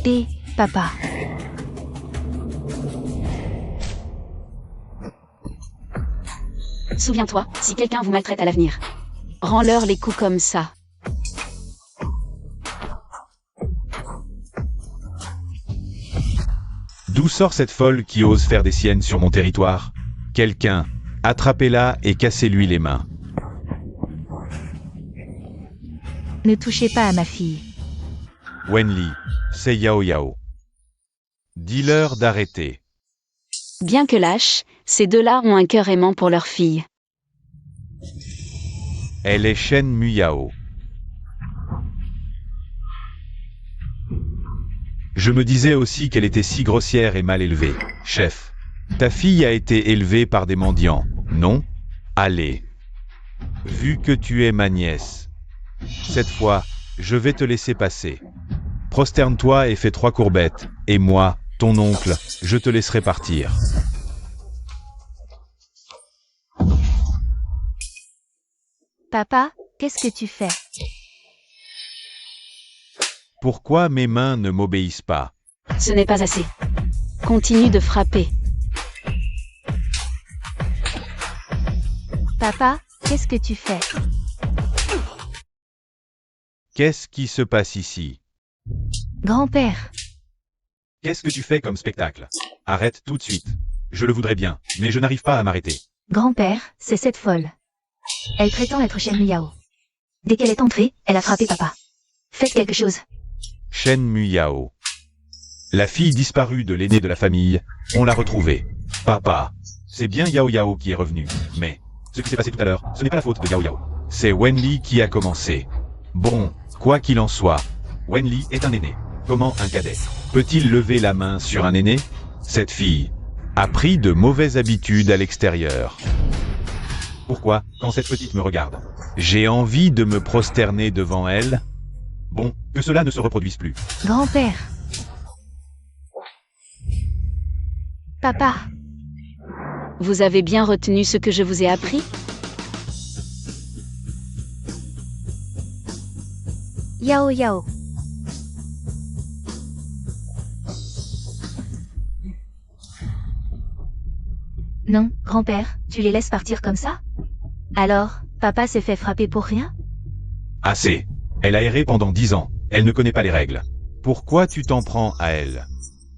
Et, papa. Souviens-toi, si quelqu'un vous maltraite à l'avenir, rends-leur les coups comme ça. D'où sort cette folle qui ose faire des siennes sur mon territoire? Quelqu'un, attrapez-la et cassez-lui les mains. Ne touchez pas à ma fille. Wenli, c'est Yao Yao. Dis-leur d'arrêter. Bien que lâches, ces deux-là ont un cœur aimant pour leur fille. Elle est Shen Muyao. Je me disais aussi qu'elle était si grossière et mal élevée. Chef, ta fille a été élevée par des mendiants, non? Allez. Vu que tu es ma nièce, cette fois, je vais te laisser passer. Prosterne-toi et fais 3 courbettes, et moi, ton oncle, je te laisserai partir. Papa, qu'est-ce que tu fais? Pourquoi mes mains ne m'obéissent pas? Ce n'est pas assez. Continue de frapper. Papa, qu'est-ce que tu fais? Qu'est-ce qui se passe ici? Grand-père. Qu'est-ce que tu fais comme spectacle? Arrête tout de suite. Je le voudrais bien, mais je n'arrive pas à m'arrêter. Grand-père, c'est cette folle. Elle prétend être Shen Muyao. Dès qu'elle est entrée, elle a frappé papa. Faites quelque chose. Shen Muyao. La fille disparue de l'aîné de la famille, on l'a retrouvée. Papa, c'est bien Yao Yao qui est revenu, mais ce qui s'est passé tout à l'heure, ce n'est pas la faute de Yao Yao. C'est Wenli qui a commencé. Bon, quoi qu'il en soit, Wenli est un aîné. Comment un cadet peut-il lever la main sur un aîné? Cette fille a pris de mauvaises habitudes à l'extérieur. Pourquoi, quand cette petite me regarde, j'ai envie de me prosterner devant elle? Bon, que cela ne se reproduise plus. Grand-père. Papa. Vous avez bien retenu ce que je vous ai appris? Yao Yao. Non, grand-père, tu les laisses partir comme ça? Alors, papa s'est fait frapper pour rien? Assez. Elle a erré pendant 10 ans. Elle ne connaît pas les règles. Pourquoi tu t'en prends à elle?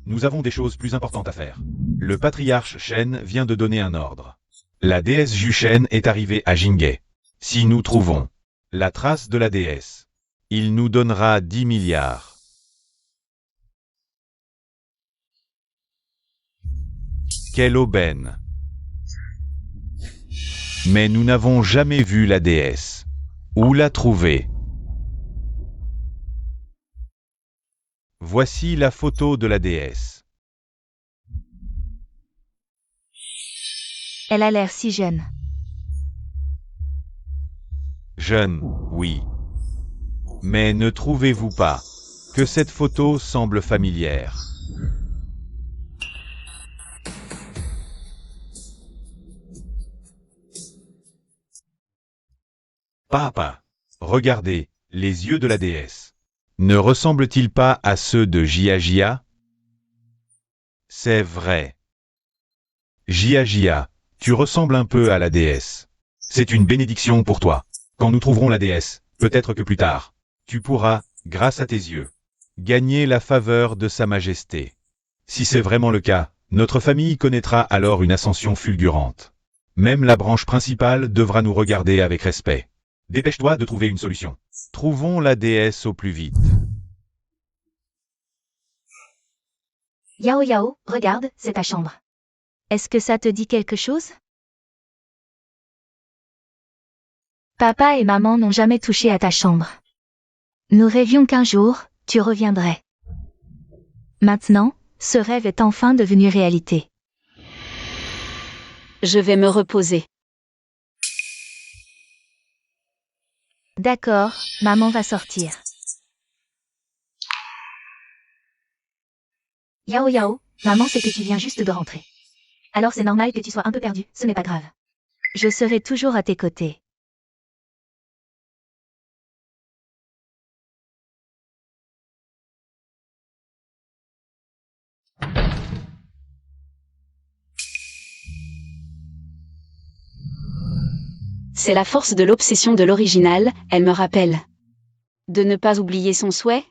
Nous avons des choses plus importantes à faire. Le patriarche Shen vient de donner un ordre. La déesse Jushen est arrivée à Jinghe. Si nous trouvons la trace de la déesse, il nous donnera 10 milliards. Quelle aubaine! Mais nous n'avons jamais vu la déesse. Où la trouver? Voici la photo de la déesse. Elle a l'air si jeune. Jeune, oui. Mais ne trouvez-vous pas que cette photo semble familière? Papa, regardez, les yeux de la déesse. Ne ressemblent-ils pas à ceux de Jia? C'est vrai. Jia, tu ressembles un peu à la déesse. C'est une bénédiction pour toi. Quand nous trouverons la déesse, peut-être que plus tard, tu pourras, grâce à tes yeux, gagner la faveur de Sa Majesté. Si c'est vraiment le cas, notre famille connaîtra alors une ascension fulgurante. Même la branche principale devra nous regarder avec respect. Dépêche-toi de trouver une solution. Trouvons la déesse au plus vite. Yao Yao, regarde, c'est ta chambre. Est-ce que ça te dit quelque chose? Papa et maman n'ont jamais touché à ta chambre. Nous rêvions qu'un jour, tu reviendrais. Maintenant, ce rêve est enfin devenu réalité. Je vais me reposer. D'accord, maman va sortir. Yao Yao, maman sait que tu viens juste de rentrer. Alors c'est normal que tu sois un peu perdu, ce n'est pas grave. Je serai toujours à tes côtés. C'est la force de l'obsession de l'original, elle me rappelle. De ne pas oublier son souhait?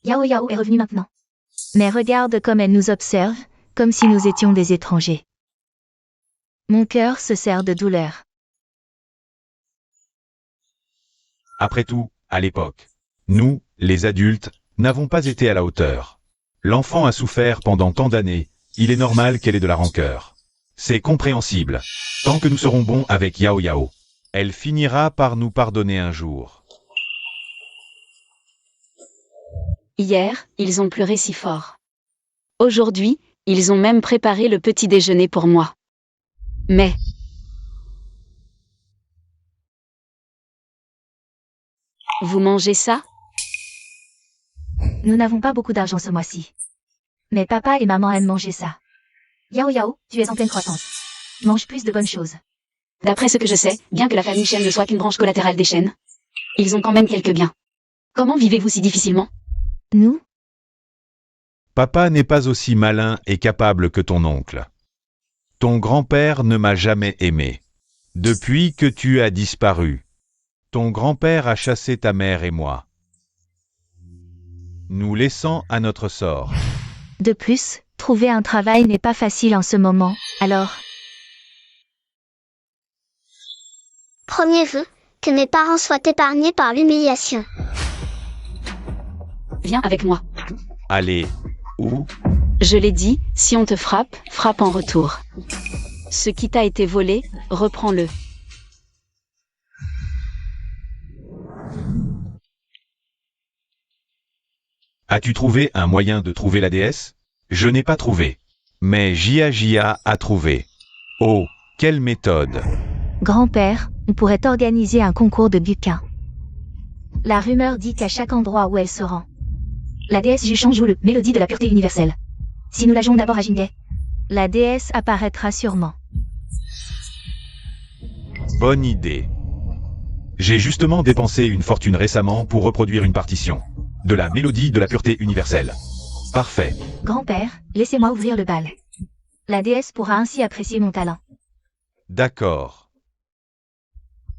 Yao Yao est revenue maintenant. Mais regarde comme elle nous observe, comme si nous étions des étrangers. Mon cœur se serre de douleur. Après tout, à l'époque, nous, les adultes, n'avons pas été à la hauteur. L'enfant a souffert pendant tant d'années, il est normal qu'elle ait de la rancœur. C'est compréhensible. Tant que nous serons bons avec Yao Yao, elle finira par nous pardonner un jour. Hier, ils ont pleuré si fort. Aujourd'hui, ils ont même préparé le petit déjeuner pour moi. Mais... Vous mangez ça? Nous n'avons pas beaucoup d'argent ce mois-ci. Mais papa et maman aiment manger ça. Yao Yao, tu es en pleine croissance. Mange plus de bonnes choses. D'après ce que je sais, bien que la famille Chen ne soit qu'une branche collatérale des Chen, ils ont quand même quelques biens. Comment vivez-vous si difficilement? Nous? Papa n'est pas aussi malin et capable que ton oncle. Ton grand-père ne m'a jamais aimé. Depuis que tu as disparu, ton grand-père a chassé ta mère et moi, nous laissant à notre sort. De plus, trouver un travail n'est pas facile en ce moment, alors... Premier vœu, que mes parents soient épargnés par l'humiliation. Viens avec moi. Allez, où? Je l'ai dit, si on te frappe, frappe en retour. Ce qui t'a été volé, reprends-le. As-tu trouvé un moyen de trouver la déesse? Je n'ai pas trouvé. Mais Jia a trouvé. Oh, quelle méthode! Grand-père, on pourrait organiser un concours de Guqin. La rumeur dit qu'à chaque endroit où elle se rend, la déesse Jushan joue le mélodie de la pureté universelle. Si nous la jouons d'abord à Jingay, la déesse apparaîtra sûrement. Bonne idée. J'ai justement dépensé une fortune récemment pour reproduire une partition de la mélodie de la pureté universelle. Parfait. Grand-père, laissez-moi ouvrir le bal. La déesse pourra ainsi apprécier mon talent. D'accord.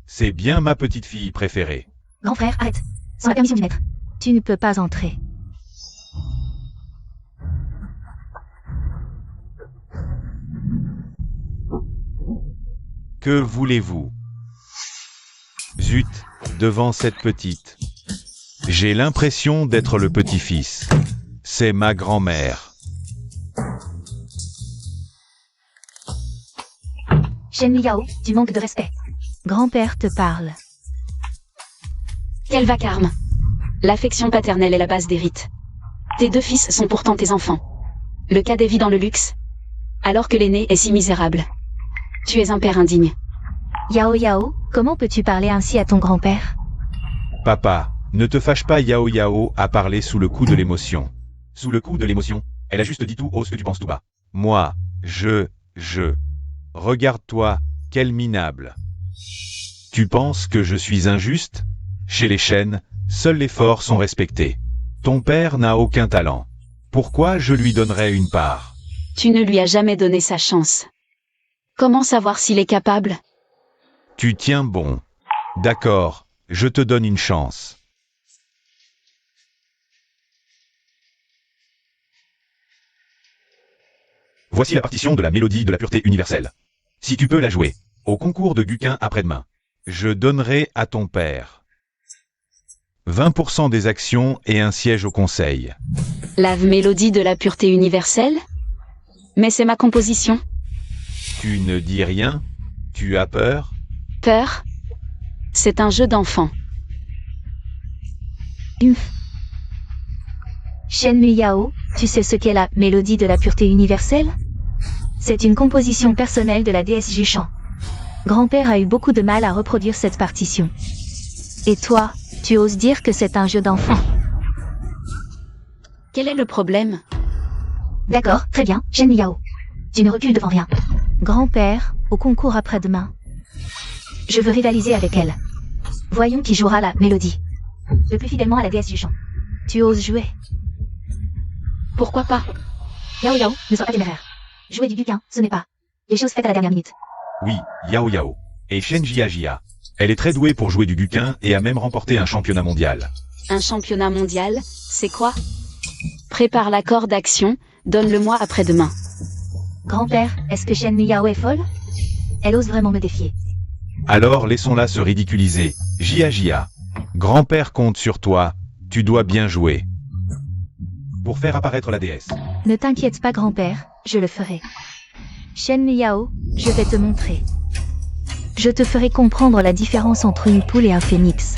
C'est bien ma petite fille préférée. Grand frère, arrête. Sans la permission du maître. Tu ne peux pas entrer. Que voulez-vous? Zut, devant cette petite. J'ai l'impression d'être le petit-fils. C'est ma grand-mère. Shen Yao, tu manques de respect. Grand-père te parle. Quel vacarme! L'affection paternelle est la base des rites. Tes deux fils sont pourtant tes enfants. Le cadet vit dans le luxe, alors que l'aîné est si misérable. Tu es un père indigne. Yao Yao, comment peux-tu parler ainsi à ton grand-père? Papa, ne te fâche pas, Yao a parlé sous le coup de l'émotion. Sous le coup de l'émotion, elle a juste dit tout haut ce que tu penses tout bas. Moi, je... Regarde-toi, quel minable. Tu penses que je suis injuste? Chez les Chen, seuls les forts sont respectés. Ton père n'a aucun talent. Pourquoi je lui donnerais une part? Tu ne lui as jamais donné sa chance. Comment savoir s'il est capable? Tu tiens bon. D'accord, je te donne une chance. Voici la partition de la mélodie de la pureté universelle. Si tu peux la jouer, au concours de Guqin après-demain, je donnerai à ton père 20% des actions et un siège au conseil. La mélodie de la pureté universelle? Mais c'est ma composition. Tu ne dis rien? Tu as peur? Peur? C'est un jeu d'enfant. Shen Yao, tu sais ce qu'est la mélodie de la pureté universelle? C'est une composition personnelle de la déesse Jushan. Grand-père a eu beaucoup de mal à reproduire cette partition. Et toi, tu oses dire que c'est un jeu d'enfant? Quel est le problème? D'accord, très bien, Shen Yao. Tu ne recules devant rien. Grand-père, au concours après-demain, Je veux rivaliser avec elle. Voyons qui jouera la mélodie le plus fidèlement à la déesse du chant. Tu oses jouer? Pourquoi pas? Yao Yao, ne sois pas téméraire. Jouer du Guqin, ce n'est pas les choses faites à la dernière minute. Oui, Yao Yao. Et Shen Jia. Elle est très douée pour jouer du Guqin et a même remporté un championnat mondial. Un championnat mondial, c'est quoi? Prépare l'accord d'action, donne-le-moi après-demain. Grand-père, est-ce que Shen Yao est folle? Elle ose vraiment me défier. Alors laissons-la se ridiculiser. Jia. Grand-père compte sur toi, tu dois bien jouer. Pour faire apparaître la déesse. Ne t'inquiète pas, grand-père, je le ferai. Shen Yao, je vais te montrer. Je te ferai comprendre la différence entre une poule et un phénix.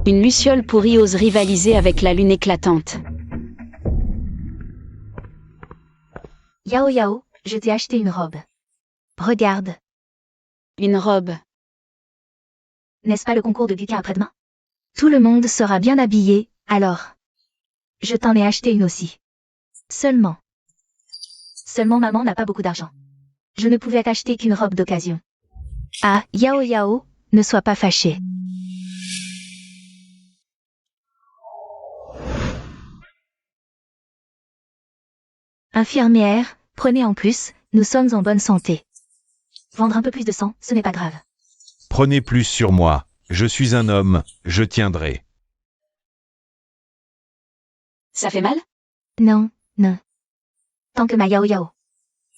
Une luciole pourrie ose rivaliser avec la lune éclatante. Yao Yao, je t'ai acheté une robe. Regarde. Une robe. N'est-ce pas le concours de Guqin après-demain? Tout le monde sera bien habillé, alors. Je t'en ai acheté une aussi. Seulement maman n'a pas beaucoup d'argent. Je ne pouvais t'acheter qu'une robe d'occasion. Ah, Yao Yao, ne sois pas fâché. Infirmière, prenez en plus, nous sommes en bonne santé. Vendre un peu plus de sang, ce n'est pas grave. Prenez plus sur moi, je suis un homme, je tiendrai. Ça fait mal? Non. Tant que ma Yao Yao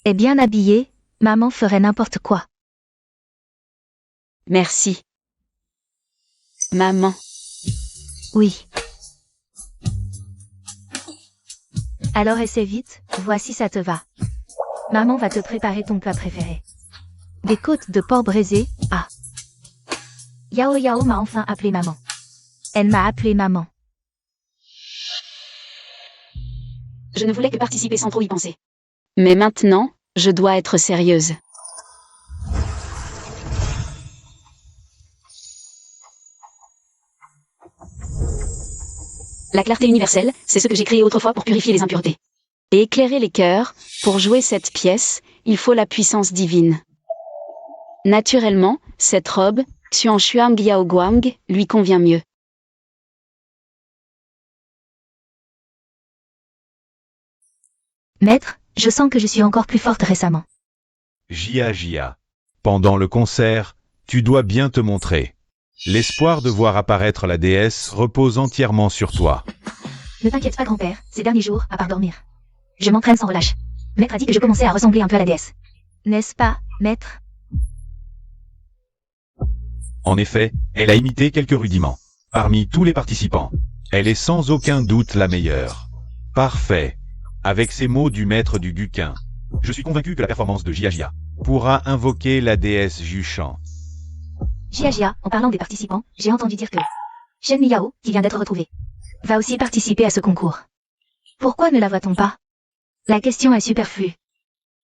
est bien habillée, maman ferait n'importe quoi. Merci. Maman. Oui. Alors essaie vite, vois si ça te va. Maman va te préparer ton plat préféré. Des côtes de porc braisées, ah. Yao Yao m'a enfin appelé maman. Elle m'a appelé maman. Je ne voulais que participer sans trop y penser. Mais maintenant, je dois être sérieuse. La clarté universelle, c'est ce que j'ai créé autrefois pour purifier les impuretés. Et éclairer les cœurs, pour jouer cette pièce, il faut la puissance divine. Naturellement, cette robe, Xuan Shuang Yao Guang, lui convient mieux. Maître, je sens que je suis encore plus forte récemment. Jia. Pendant le concert, tu dois bien te montrer. L'espoir de voir apparaître la déesse repose entièrement sur toi. Ne t'inquiète pas, grand-père, ces derniers jours, à part dormir. Je m'entraîne sans relâche. Maître a dit que je commençais à ressembler un peu à la déesse. N'est-ce pas, maître? En effet, elle a imité quelques rudiments. Parmi tous les participants, elle est sans aucun doute la meilleure. Parfait. Avec ces mots du maître du Guqin, je suis convaincu que la performance de Jia pourra invoquer la déesse Jushan. Jia, en parlant des participants, j'ai entendu dire que Shen Yao, qui vient d'être retrouvée, va aussi participer à ce concours. Pourquoi ne la voit-on pas? La question est superflue.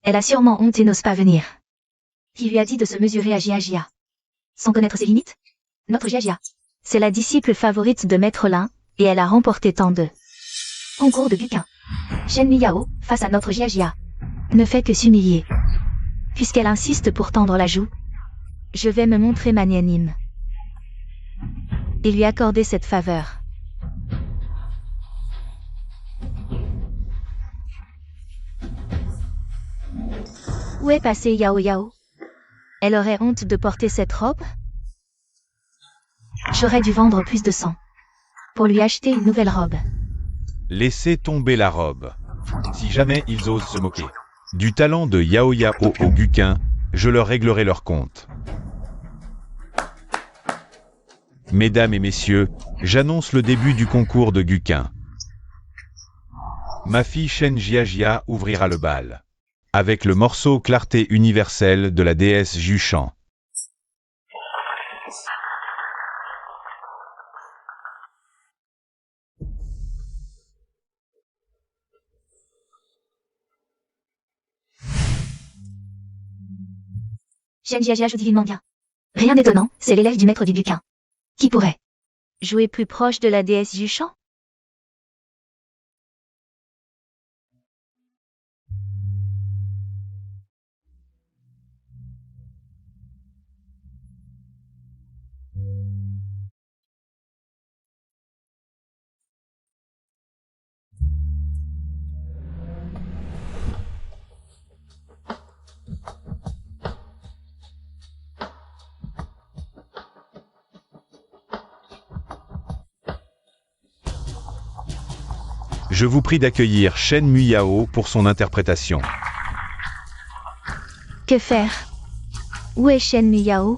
Elle a sûrement honte et n'ose pas venir. Qui lui a dit de se mesurer à Jia? Sans connaître ses limites? Notre Jia. C'est la disciple favorite de Maître Lin, et elle a remporté tant de concours de Guqin. Shen Yao, face à notre Jia, ne fait que s'humilier. Puisqu'elle insiste pour tendre la joue, je vais me montrer magnanime et lui accorder cette faveur. Où est passée Yao Yao? Elle aurait honte de porter cette robe? J'aurais dû vendre plus de sang pour lui acheter une nouvelle robe. Laissez tomber la robe. Si jamais ils osent se moquer du talent de Yao Yao au Guqin, je leur réglerai leur compte. Mesdames et messieurs, j'annonce le début du concours de Guqin. Ma fille Shen Jia ouvrira le bal avec le morceau Clarté universelle de la déesse Jushan. Shen Jia joue divinement bien. Rien d'étonnant, c'est l'élève du maître du Guqin. Qui pourrait jouer plus proche de la déesse Jushan? Je vous prie d'accueillir Shen Muyao pour son interprétation. Que faire? Où est Shen Muyao?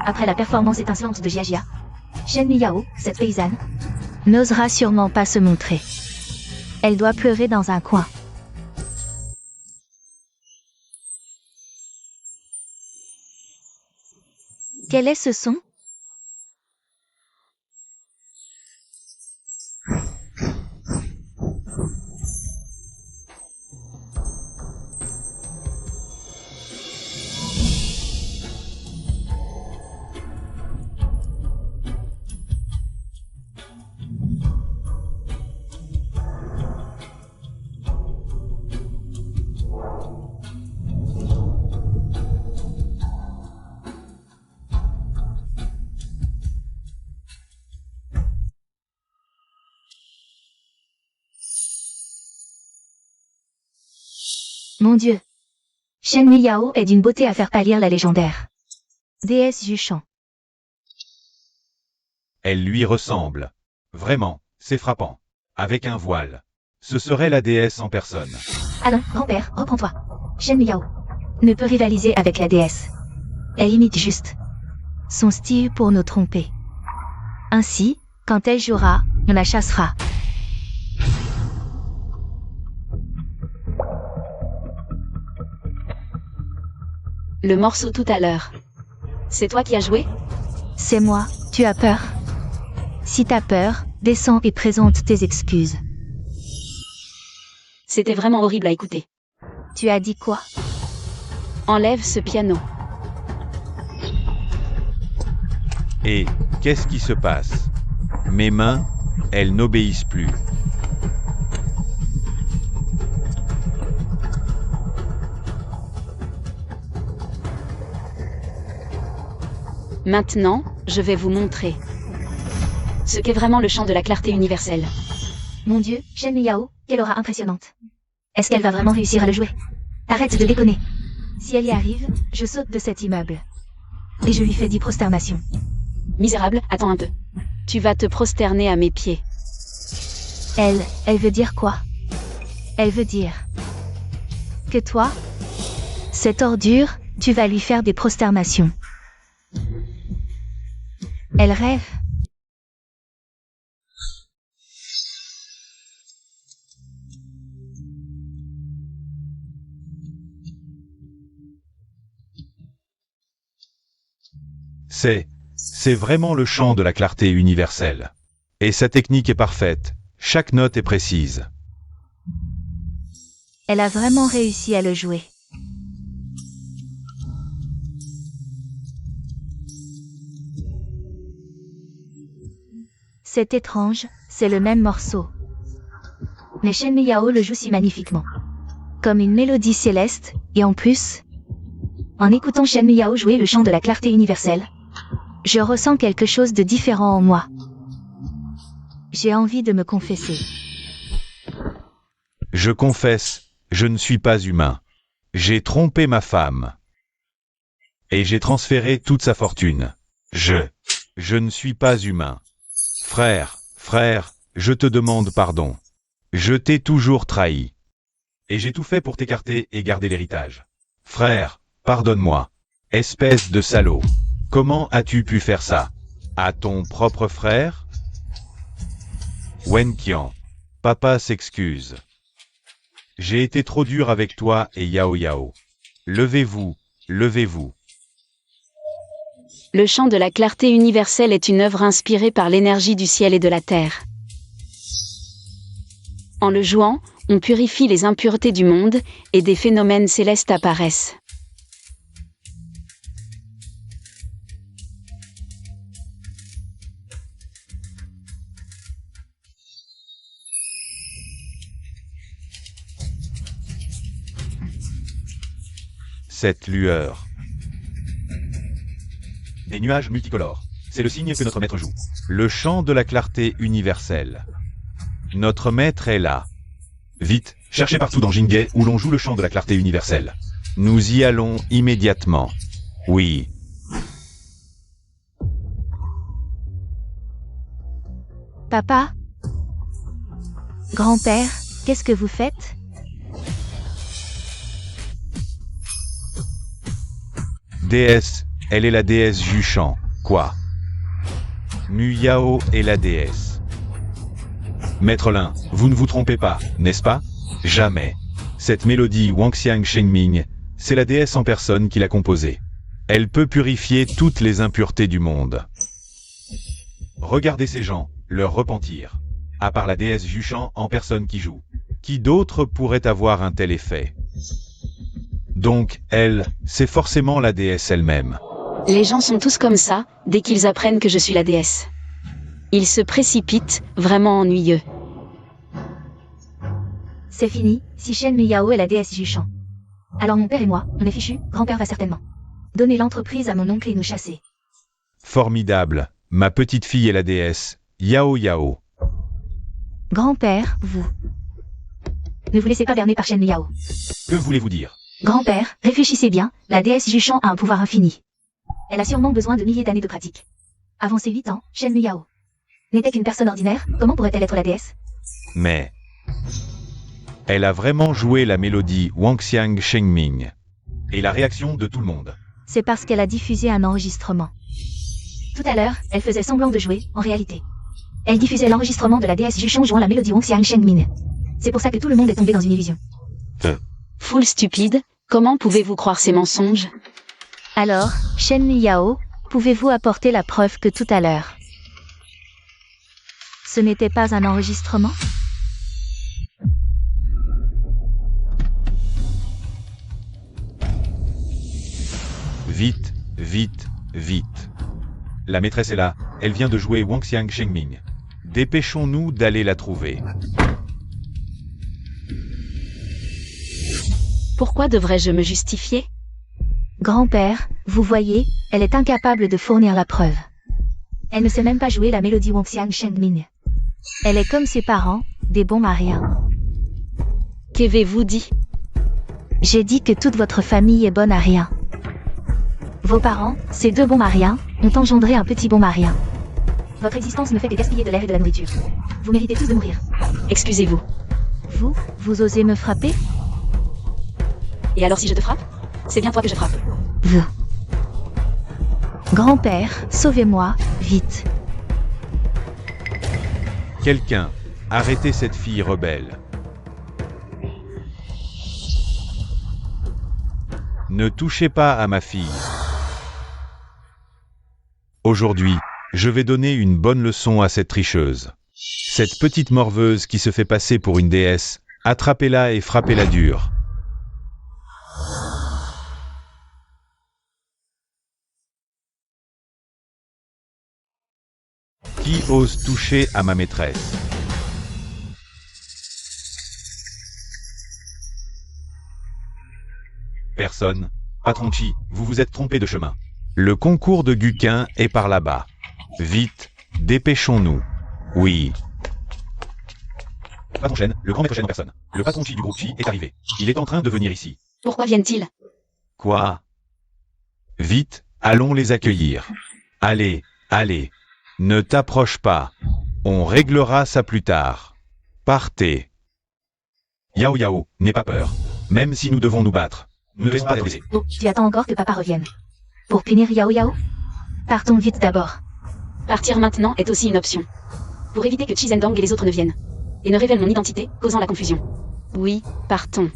Après la performance étincelante de Jiajia, Shen Muyao, cette paysanne, n'osera sûrement pas se montrer. Elle doit pleurer dans un coin. Quel est ce son? Mon Dieu! Shen Muyao est d'une beauté à faire pâlir la légendaire déesse du chant. Elle lui ressemble. Vraiment, c'est frappant. Avec un voile. Ce serait la déesse en personne. Allons, grand-père, reprends-toi. Shen Muyao ne peut rivaliser avec la déesse. Elle imite juste son style pour nous tromper. Ainsi, quand elle jouera, on la chassera. Le morceau tout à l'heure. C'est toi qui as joué? C'est moi, tu as peur? Si t'as peur, descends et présente tes excuses. C'était vraiment horrible à écouter. Tu as dit quoi? Enlève ce piano. Et, qu'est-ce qui se passe? Mes mains, elles n'obéissent plus. Maintenant, je vais vous montrer ce qu'est vraiment le chant de la clarté universelle. Mon Dieu, Shen Muyao, quelle aura impressionnante. Est-ce qu'elle va vraiment réussir à le jouer? Arrête de déconner. Si elle y arrive, je saute de cet immeuble. Et je lui fais 10 prosternations. Misérable, attends un peu. Tu vas te prosterner à mes pieds. Elle veut dire quoi? Elle veut dire que toi, cette ordure, tu vas lui faire des prosternations. Elle rêve. C'est vraiment le chant de la clarté universelle. Et sa technique est parfaite. Chaque note est précise. Elle a vraiment réussi à le jouer. C'est étrange, c'est le même morceau. Mais Shen Muyao le joue si magnifiquement. Comme une mélodie céleste, et en plus, en écoutant Shen Muyao jouer le chant de la clarté universelle, je ressens quelque chose de différent en moi. J'ai envie de me confesser. Je confesse, je ne suis pas humain. J'ai trompé ma femme. Et j'ai transféré toute sa fortune. Je ne suis pas humain. Frère, je te demande pardon. Je t'ai toujours trahi. Et j'ai tout fait pour t'écarter et garder l'héritage. Frère, pardonne-moi. Espèce de salaud. Comment as-tu pu faire ça? À ton propre frère? Wen Qian. Papa s'excuse. J'ai été trop dur avec toi et Yao Yao. Levez-vous, levez-vous. Le chant de la clarté universelle est une œuvre inspirée par l'énergie du ciel et de la terre. En le jouant, on purifie les impuretés du monde, et des phénomènes célestes apparaissent. Cette lueur. Des nuages multicolores. C'est le signe que notre maître joue. Le chant de la clarté universelle. Notre maître est là. Vite, cherchez partout dans Jingay où l'on joue le chant de la clarté universelle. Nous y allons immédiatement. Oui. Papa? Grand-père, qu'est-ce que vous faites? Déesse, elle est la déesse Juchan. Quoi? Muyao est la déesse. Maître Lin, vous ne vous trompez pas, n'est-ce pas? Jamais. Cette mélodie Wangxiang Shengming, c'est la déesse en personne qui l'a composée. Elle peut purifier toutes les impuretés du monde. Regardez ces gens, leur repentir. À part la déesse Juchan en personne qui joue. Qui d'autre pourrait avoir un tel effet? Donc, elle, c'est forcément la déesse elle-même. Les gens sont tous comme ça, dès qu'ils apprennent que je suis la déesse. Ils se précipitent, vraiment ennuyeux. C'est fini, si Shen Miyao est la déesse Juchan. Alors mon père et moi, on est fichus, grand-père va certainement donner l'entreprise à mon oncle et nous chasser. Formidable, ma petite fille est la déesse, Yao Yao. Grand-père, vous ne vous laissez pas berner par Shen Miyao. Que voulez-vous dire? Grand-père, réfléchissez bien, la déesse Juchan a un pouvoir infini. Elle a sûrement besoin de milliers d'années de pratique. Avant ses 8 ans, Shen Miyao n'était qu'une personne ordinaire, comment pourrait-elle être la déesse? Mais... elle a vraiment joué la mélodie Wangxiang Shengming. Et la réaction de tout le monde. C'est parce qu'elle a diffusé un enregistrement. Tout à l'heure, elle faisait semblant de jouer, en réalité. Elle diffusait l'enregistrement de la déesse Juchan jouant la mélodie Wangxiang Shengming. C'est pour ça que tout le monde est tombé dans une illusion. Foule stupide, comment pouvez-vous croire ces mensonges? Alors, Shen Miyao, pouvez-vous apporter la preuve que tout à l'heure, ce n'était pas un enregistrement? Vite, vite, vite. La maîtresse est là, elle vient de jouer Wangxiang Shengming. Dépêchons-nous d'aller la trouver. Pourquoi devrais-je me justifier? Grand-père, vous voyez, elle est incapable de fournir la preuve. Elle ne sait même pas jouer la mélodie Wangxiang Shengming. Elle est comme ses parents, des bons mariens. Qu'avez-vous dit? J'ai dit que toute votre famille est bonne à rien. Vos parents, ces deux bons mariens, ont engendré un petit bon marien. Votre existence ne fait que gaspiller de l'air et de la nourriture. Vous méritez tous de mourir. Excusez-vous. Vous osez me frapper? Et alors si je te frappe? C'est bien toi que je frappe. Vous. Grand-père, sauvez-moi, vite. Quelqu'un, arrêtez cette fille rebelle. Ne touchez pas à ma fille. Aujourd'hui, je vais donner une bonne leçon à cette tricheuse. Cette petite morveuse qui se fait passer pour une déesse, attrapez-la et frappez-la dur. Qui ose toucher à ma maîtresse? Personne. Patron Chi, vous vous êtes trompé de chemin. Le concours de Guquin est par là-bas. Vite, dépêchons-nous. Oui. Patron Chen, le grand maître Chen en personne. Le patron Chi du groupe Chi est arrivé. Il est en train de venir ici. Pourquoi viennent-ils? Quoi? Vite, allons les accueillir. Allez, allez. Ne t'approche pas. On réglera ça plus tard. Partez. Yao Yao, n'aie pas peur. Même si nous devons nous battre. Ne laisse pas blesser. Oh, tu attends encore que papa revienne. Pour punir Yao Yao? Partons vite d'abord. Partir maintenant est aussi une option. Pour éviter que Chi Zhendong et les autres ne viennent. Et ne révèlent mon identité, causant la confusion. Oui, partons.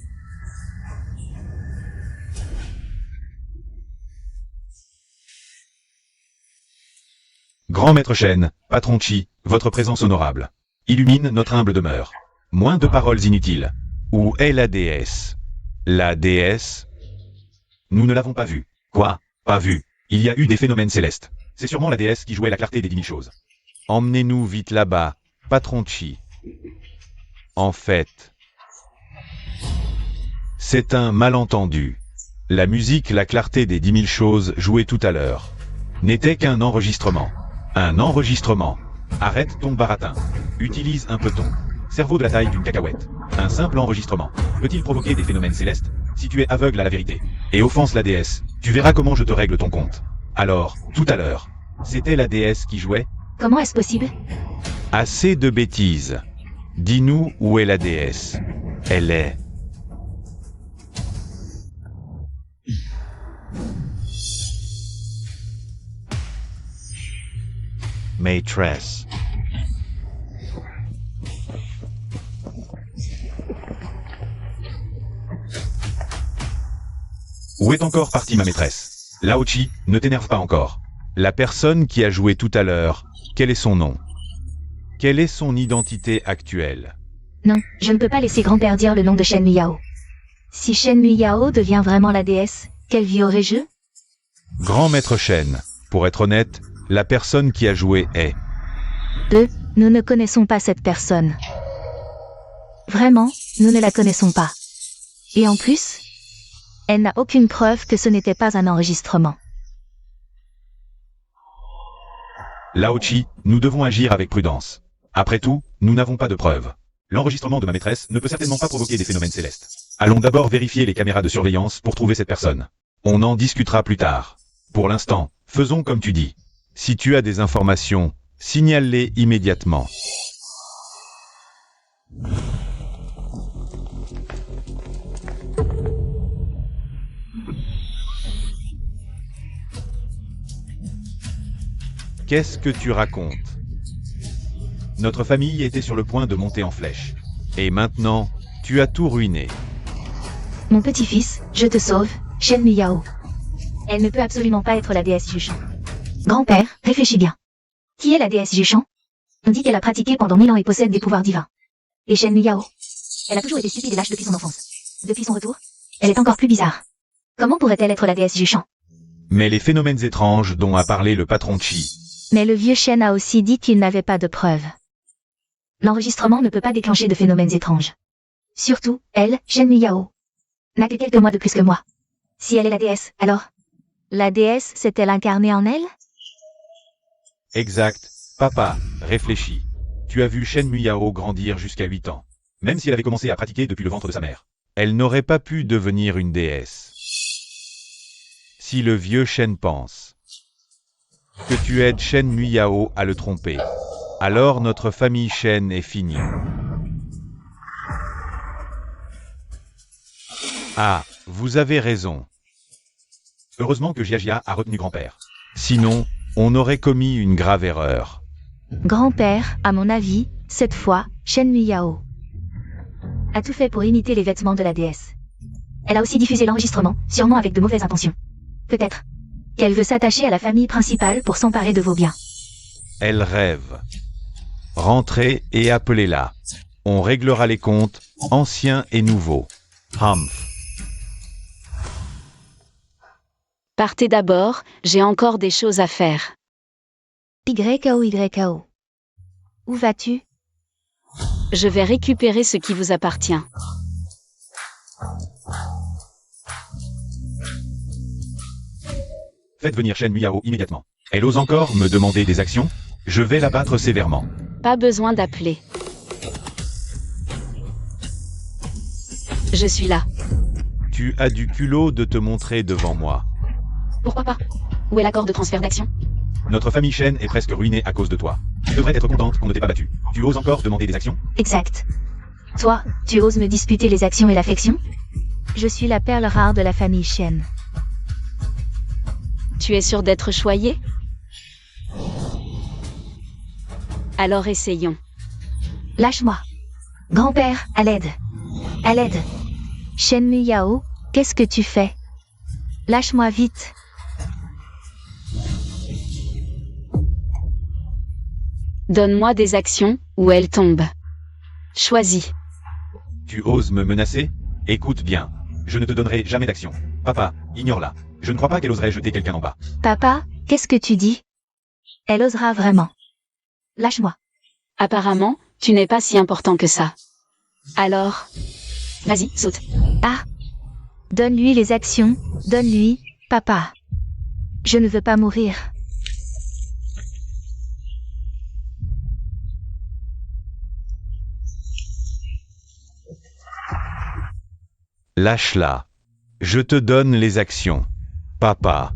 Grand maître Chen, patron Chi, votre présence honorable. Illumine notre humble demeure. Moins de paroles inutiles. Où est la déesse? La déesse? Nous ne l'avons pas vue. Quoi? Pas vue. Il y a eu des phénomènes célestes. C'est sûrement la déesse qui jouait la clarté des 10 000 choses. Emmenez-nous vite là-bas, patron Chi. En fait, c'est un malentendu. La musique La clarté des 10 000 choses jouée tout à l'heure n'était qu'un enregistrement. Un enregistrement. Arrête ton baratin. Utilise un peloton. Cerveau de la taille d'une cacahuète. Un simple enregistrement. Peut-il provoquer des phénomènes célestes? Si tu es aveugle à la vérité et offense la déesse, tu verras comment je te règle ton compte. Alors, tout à l'heure, c'était la déesse qui jouait? Comment est-ce possible? Assez de bêtises. Dis-nous où est la déesse. Elle est. Maîtresse. Où est encore partie ma maîtresse? Lao-Chi, ne t'énerve pas encore. La personne qui a joué tout à l'heure, quel est son nom? Quelle est son identité actuelle? Non, je ne peux pas laisser grand-père dire le nom de Shen Muyao. Si Shen Muyao devient vraiment la déesse, quelle vie aurais-je? Grand maître Shen, pour être honnête, la personne qui a joué est... Nous ne connaissons pas cette personne. Vraiment, nous ne la connaissons pas. Et en plus, elle n'a aucune preuve que ce n'était pas un enregistrement. Lao-Chi, nous devons agir avec prudence. Après tout, nous n'avons pas de preuves. L'enregistrement de ma maîtresse ne peut certainement pas provoquer des phénomènes célestes. Allons d'abord vérifier les caméras de surveillance pour trouver cette personne. On en discutera plus tard. Pour l'instant, faisons comme tu dis. Si tu as des informations, signale-les immédiatement. Qu'est-ce que tu racontes? Notre famille était sur le point de monter en flèche. Et maintenant, tu as tout ruiné. Mon petit-fils, je te sauve, Shen Muyao. Elle ne peut absolument pas être la déesse du chant. Grand-père, réfléchis bien. Qui est la déesse du chant? On dit qu'elle a pratiqué pendant 1000 ans et possède des pouvoirs divins. Et Shen Muyao? Elle a toujours été stupide et lâche depuis son enfance. Depuis son retour, elle est encore plus bizarre. Comment pourrait-elle être la déesse du chant? Mais les phénomènes étranges dont a parlé le patron Chi. Mais le vieux Shen a aussi dit qu'il n'avait pas de preuves. L'enregistrement ne peut pas déclencher de phénomènes étranges. Surtout, elle, Shen Muyao, n'a que quelques mois de plus que moi. Si elle est la déesse, alors... La déesse s'est-elle incarnée en elle? Exact. Papa, réfléchis. Tu as vu Shen Muyao grandir jusqu'à 8 ans. Même si elle avait commencé à pratiquer depuis le ventre de sa mère. Elle n'aurait pas pu devenir une déesse. Si le vieux Shen pense que tu aides Shen Muyao à le tromper, alors notre famille Shen est finie. Ah, vous avez raison. Heureusement que Jiajia a retenu grand-père. Sinon, on aurait commis une grave erreur. Grand-père, à mon avis, cette fois, Shen Muyao a tout fait pour imiter les vêtements de la déesse. Elle a aussi diffusé l'enregistrement, sûrement avec de mauvaises intentions. Peut-être qu'elle veut s'attacher à la famille principale pour s'emparer de vos biens. Elle rêve. Rentrez et appelez-la. On réglera les comptes, anciens et nouveaux. Humph. Partez d'abord, j'ai encore des choses à faire. YKO. Où vas-tu? Je vais récupérer ce qui vous appartient. Faites venir Shen Muyao immédiatement. Elle ose encore me demander des actions? Je vais la battre sévèrement. Pas besoin d'appeler. Je suis là. Tu as du culot de te montrer devant moi. Pourquoi pas? Où est l'accord de transfert d'action? Notre famille Shen est presque ruinée à cause de toi. Tu devrais être contente qu'on ne t'ait pas battu. Tu oses encore demander des actions? Exact. Toi, tu oses me disputer les actions et l'affection? Je suis la perle rare de la famille Shen. Tu es sûr d'être choyé? Alors essayons. Lâche-moi. Grand-père, à l'aide. À l'aide. Shen Muyao, qu'est-ce que tu fais? Lâche-moi vite. Donne-moi des actions, ou elles tombent. Choisis. Tu oses me menacer? Écoute bien. Je ne te donnerai jamais d'action. Papa, ignore-la. Je ne crois pas qu'elle oserait jeter quelqu'un en bas. Papa, qu'est-ce que tu dis? Elle osera vraiment. Lâche-moi. Apparemment, tu n'es pas si important que ça. Alors... Vas-y, saute. Ah. Donne-lui les actions, donne-lui, papa. Je ne veux pas mourir. Lâche-la. Je te donne les actions. Papa.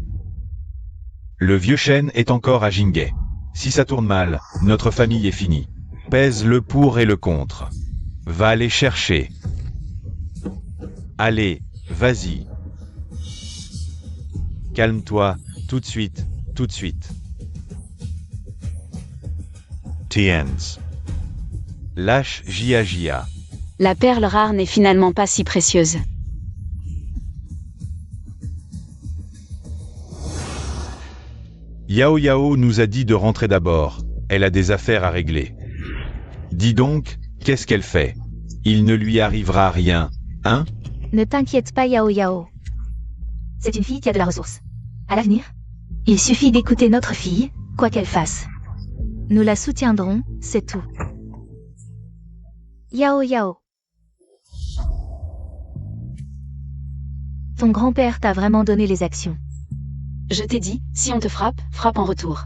Le vieux Shen est encore à Jinghe. Si ça tourne mal, notre famille est finie. Pèse le pour et le contre. Va les chercher. Allez, vas-y. Calme-toi, tout de suite, tout de suite. Tiens. Lâche Jia. La perle rare n'est finalement pas si précieuse. Yao nous a dit de rentrer d'abord. Elle a des affaires à régler. Dis donc, qu'est-ce qu'elle fait? Il ne lui arrivera rien, hein? Ne t'inquiète pas Yao. C'est une fille qui a de la ressource. À l'avenir, il suffit d'écouter notre fille, quoi qu'elle fasse. Nous la soutiendrons, c'est tout. Yao. Ton grand-père t'a vraiment donné les actions. Je t'ai dit, si on te frappe, frappe en retour.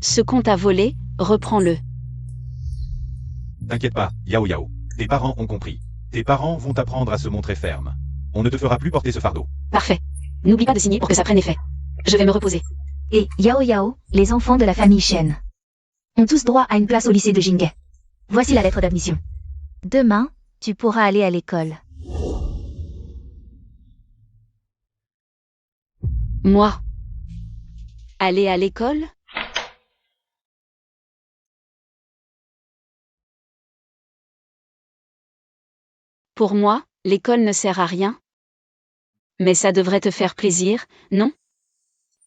Ce qu'on t'a volé, reprends-le. T'inquiète pas, Yao. Tes parents ont compris. Tes parents vont t'apprendre à se montrer ferme. On ne te fera plus porter ce fardeau. Parfait. N'oublie pas de signer pour que ça prenne effet. Je vais me reposer. Et Yao, les enfants de la famille Shen ont tous droit à une place au lycée de Jinghe. Voici la lettre d'admission. Demain, tu pourras aller à l'école. Moi. Aller à l'école? Pour moi, l'école ne sert à rien. Mais ça devrait te faire plaisir, non?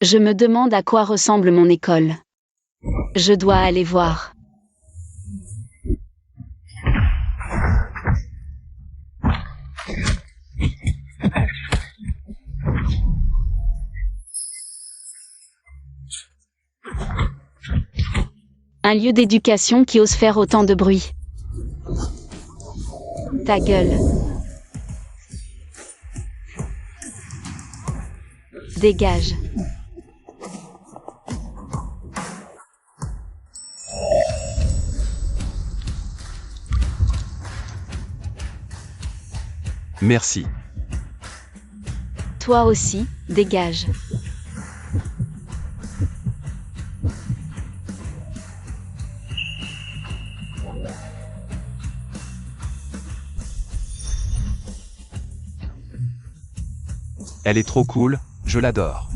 Je me demande à quoi ressemble mon école. Je dois aller voir. Un lieu d'éducation qui ose faire autant de bruit. Ta gueule. Dégage. Merci. Toi aussi, dégage. Elle est trop cool, je l'adore.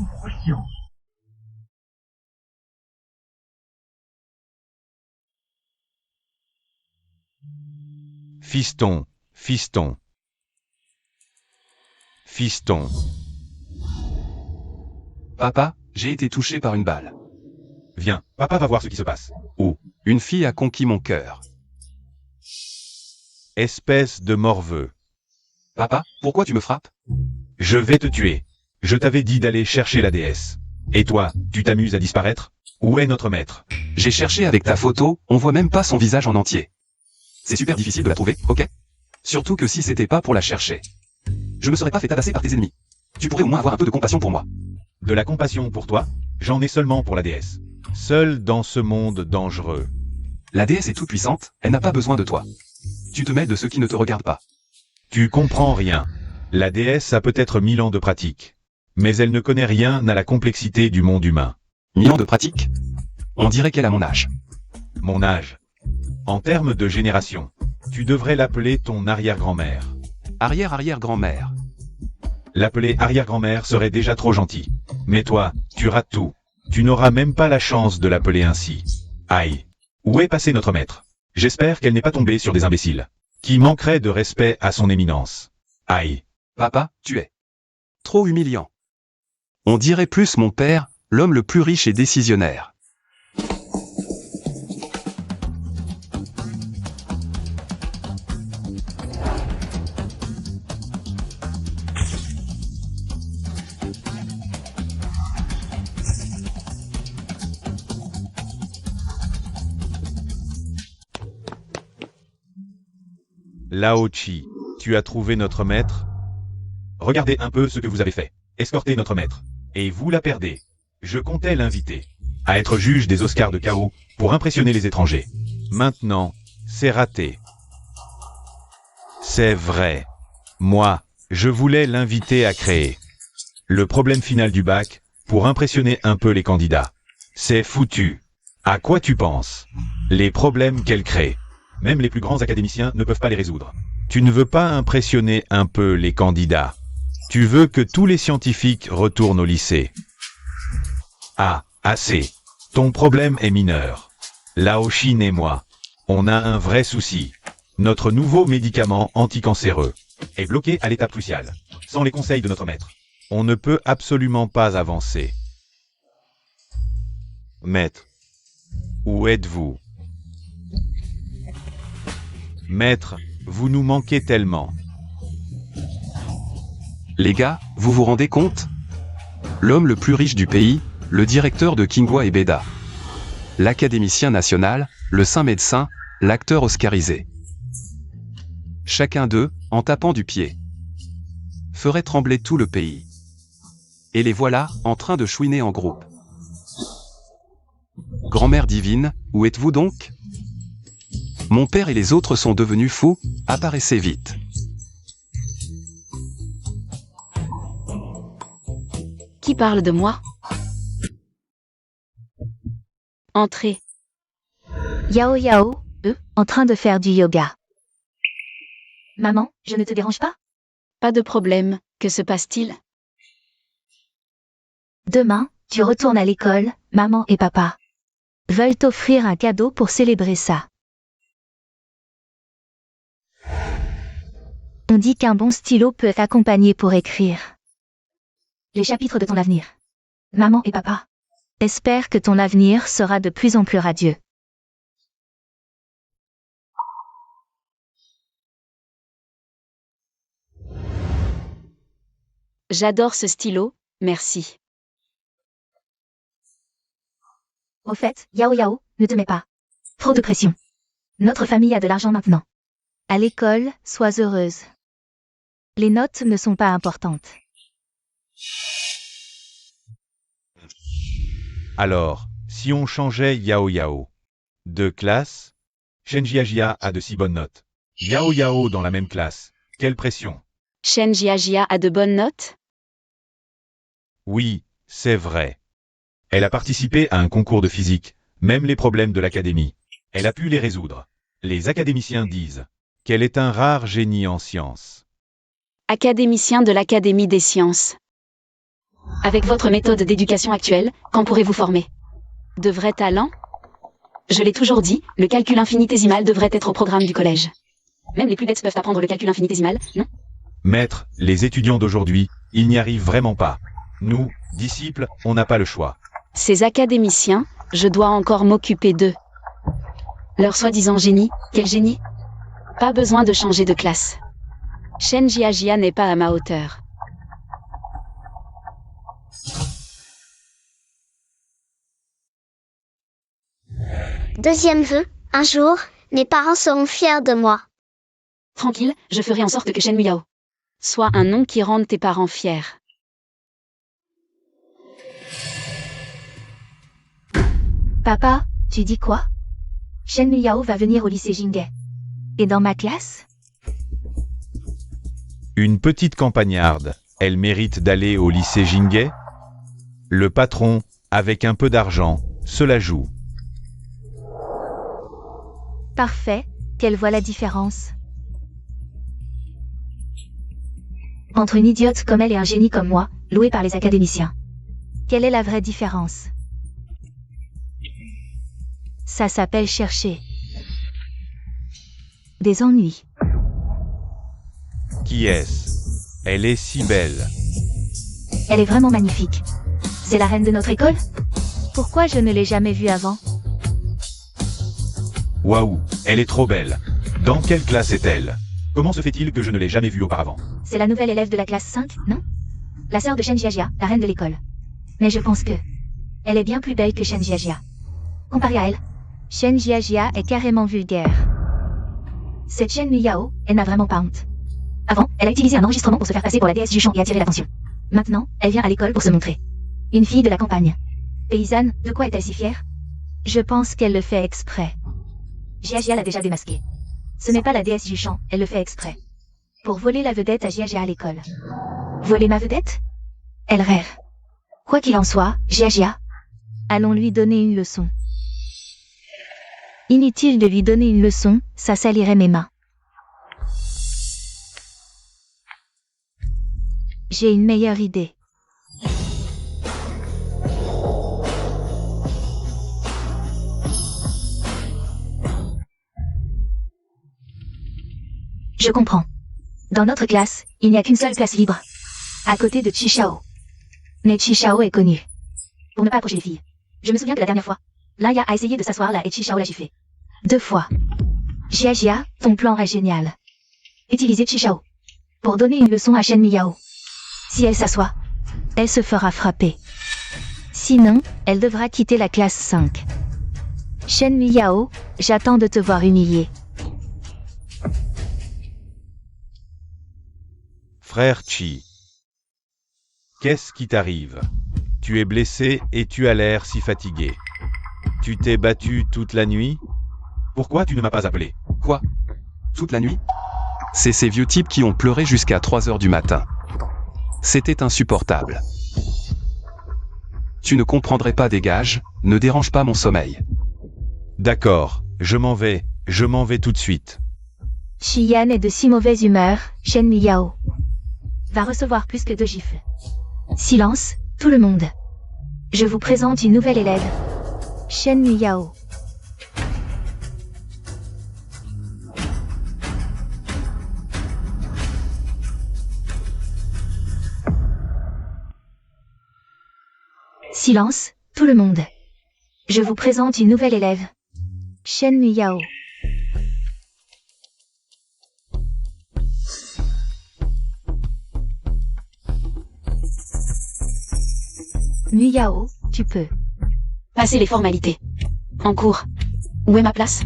Fiston. Papa, j'ai été touché par une balle. Viens, papa va voir ce qui se passe. Oh, Une fille a conquis mon cœur. espèce de morveux. Papa, pourquoi tu me frappes? Je vais te tuer. Je t'avais dit d'aller chercher la déesse. Et toi, tu t'amuses à disparaître? Où est notre maître? J'ai cherché avec ta photo, on voit même pas son visage en entier. C'est super difficile de la trouver, ok? Surtout que si c'était pas pour la chercher, je me serais pas fait tabasser par tes ennemis. Tu pourrais au moins avoir un peu de compassion pour moi. De la compassion pour toi? J'en ai seulement pour la déesse. Seule dans ce monde dangereux. La déesse est toute puissante, elle n'a pas besoin de toi. Tu te mêles de ceux qui ne te regardent pas. Tu comprends rien. La déesse a peut-être 1000 ans de pratique. Mais elle ne connaît rien à la complexité du monde humain. 1000 ans de pratique? On dirait qu'elle a mon âge. Mon âge. En termes de génération, tu devrais l'appeler ton arrière-grand-mère. Arrière-arrière-grand-mère. L'appeler arrière-grand-mère serait déjà trop gentil. Mais toi, tu rates tout. Tu n'auras même pas la chance de l'appeler ainsi. Aïe. Où est passé notre maître? J'espère qu'elle n'est pas tombée sur des imbéciles, qui manqueraient de respect à son éminence. Aïe. Papa, tu es trop humiliant. On dirait plus mon père, l'homme le plus riche et décisionnaire. Lao Chi, tu as trouvé notre maître? Regardez un peu ce que vous avez fait. Escortez notre maître. Et vous la perdez. Je comptais l'inviter à être juge des Oscars de chaos pour impressionner les étrangers. Maintenant, c'est raté. C'est vrai. Moi, je voulais l'inviter à créer le problème final du bac pour impressionner un peu les candidats. C'est foutu. À quoi tu penses? Les problèmes qu'elle crée. Même les plus grands académiciens ne peuvent pas les résoudre. Tu ne veux pas impressionner un peu les candidats. Tu veux que tous les scientifiques retournent au lycée. Ah, assez. Ton problème est mineur. Laoshin et moi, on a un vrai souci. Notre nouveau médicament anticancéreux est bloqué à l'étape cruciale. Sans les conseils de notre maître, on ne peut absolument pas avancer. Maître, où êtes-vous? Maître, vous nous manquez tellement. Les gars, vous vous rendez compte? L'homme le plus riche du pays, le directeur de Kingwa et Beda. L'académicien national, le saint médecin, l'acteur oscarisé. Chacun d'eux, en tapant du pied, ferait trembler tout le pays. Et les voilà, en train de chouiner en groupe. Grand-mère divine, où êtes-vous donc? Mon père et les autres sont devenus fous, apparaissez vite. Qui parle de moi? Entrez. Yao Yao, eux, en train de faire du yoga. Maman, je ne te dérange pas? Pas de problème, que se passe-t-il? Demain, tu retournes à l'école, maman et papa veulent t'offrir un cadeau pour célébrer ça. On dit qu'un bon stylo peut t'accompagner pour écrire les chapitres de ton avenir. Maman et papa espèrent que ton avenir sera de plus en plus radieux. J'adore ce stylo, merci. Au fait, Yao Yao, ne te mets pas trop de pression. Notre famille a de l'argent maintenant. À l'école, sois heureuse. Les notes ne sont pas importantes. Alors, si on changeait Yao Yao de classe, Shenjiajia a de si bonnes notes. Yao Yao dans la même classe, quelle pression. Shen Jiajia a de bonnes notes? Oui, c'est vrai. Elle a participé à un concours de physique, même les problèmes de l'académie. Elle a pu les résoudre. Les académiciens disent qu'elle est un rare génie en sciences. Académicien de l'Académie des sciences. Avec votre méthode d'éducation actuelle, quand pourrez-vous former de vrais talents? Je l'ai toujours dit, le calcul infinitésimal devrait être au programme du collège. Même les plus bêtes peuvent apprendre le calcul infinitésimal, non? Maître, les étudiants d'aujourd'hui, ils n'y arrivent vraiment pas. Nous, disciples, on n'a pas le choix. Ces académiciens, je dois encore m'occuper d'eux. Leur soi-disant génie, quel génie? Pas besoin de changer de classe. Shen Jiajia n'est pas à ma hauteur. Deuxième vœu, un jour, mes parents seront fiers de moi. Tranquille, je ferai en sorte que Shen Muyao soit un nom qui rende tes parents fiers. Papa, tu dis quoi? Shen Yao va venir au lycée Jinghe. Et dans ma classe? Une petite campagnarde, elle mérite d'aller au lycée Jinghe? Le patron, avec un peu d'argent, se la joue. Parfait, qu'elle voit la différence entre une idiote comme elle et un génie comme moi, loué par les académiciens. Quelle est la vraie différence? Ça s'appelle chercher des ennuis. Qui est-ce? Elle est si belle. Elle est vraiment magnifique. C'est la reine de notre école? Pourquoi je ne l'ai jamais vue avant? Waouh, elle est trop belle. Dans quelle classe est-elle? Comment se fait-il que je ne l'ai jamais vue auparavant? C'est la nouvelle élève de la classe 5, non? La sœur de Shen Jiajia, la reine de l'école. Mais je pense que elle est bien plus belle que Shen Jiajia. Comparé à elle, Shen Jiajia est carrément vulgaire. Cette Shen Yao, elle n'a vraiment pas honte. Avant, elle a utilisé un enregistrement pour se faire passer pour la déesse du champ et attirer l'attention. Maintenant, elle vient à l'école pour se montrer. Une fille de la campagne. Paysanne, de quoi est-elle si fière? Je pense qu'elle le fait exprès. Jiajia l'a déjà démasquée. Ce n'est pas la déesse du champ, elle le fait exprès. Pour voler la vedette à Jiajia à l'école. Voler ma vedette? Elle rêve. Quoi qu'il en soit, Jiajia, allons lui donner une leçon. Inutile de lui donner une leçon, ça salirait mes mains. J'ai une meilleure idée. Je comprends. Dans notre classe, il n'y a qu'une seule place libre. À côté de Chichao. Mais Chichao est connu. Pour ne pas approcher les filles. Je me souviens que la dernière fois, Laya a essayé de s'asseoir là et Chichao l'a giflé. 2 fois. Jia, ton plan est génial. Utilisez Chichao. Pour donner une leçon à Shen Miyao. Si elle s'assoit, elle se fera frapper. Sinon, elle devra quitter la classe 5. Shen Miyao, j'attends de te voir humilié. Frère Chi. Qu'est-ce qui t'arrive? Tu es blessé et tu as l'air si fatigué. Tu t'es battu toute la nuit? Pourquoi tu ne m'as pas appelé? Quoi? Toute la nuit? C'est ces vieux types qui ont pleuré jusqu'à 3 heures du matin. C'était insupportable. Tu ne comprendrais pas, dégage, ne dérange pas mon sommeil. D'accord, je m'en vais tout de suite. Xian est de si mauvaise humeur, Shen Miyao va recevoir plus que 2 gifles. Silence, tout le monde. Je vous présente une nouvelle élève. Shen Miyao. Silence, tout le monde. Je vous présente une nouvelle élève. Shen Miyao. Miyao, tu peux. Passer les formalités. En cours. Où est ma place?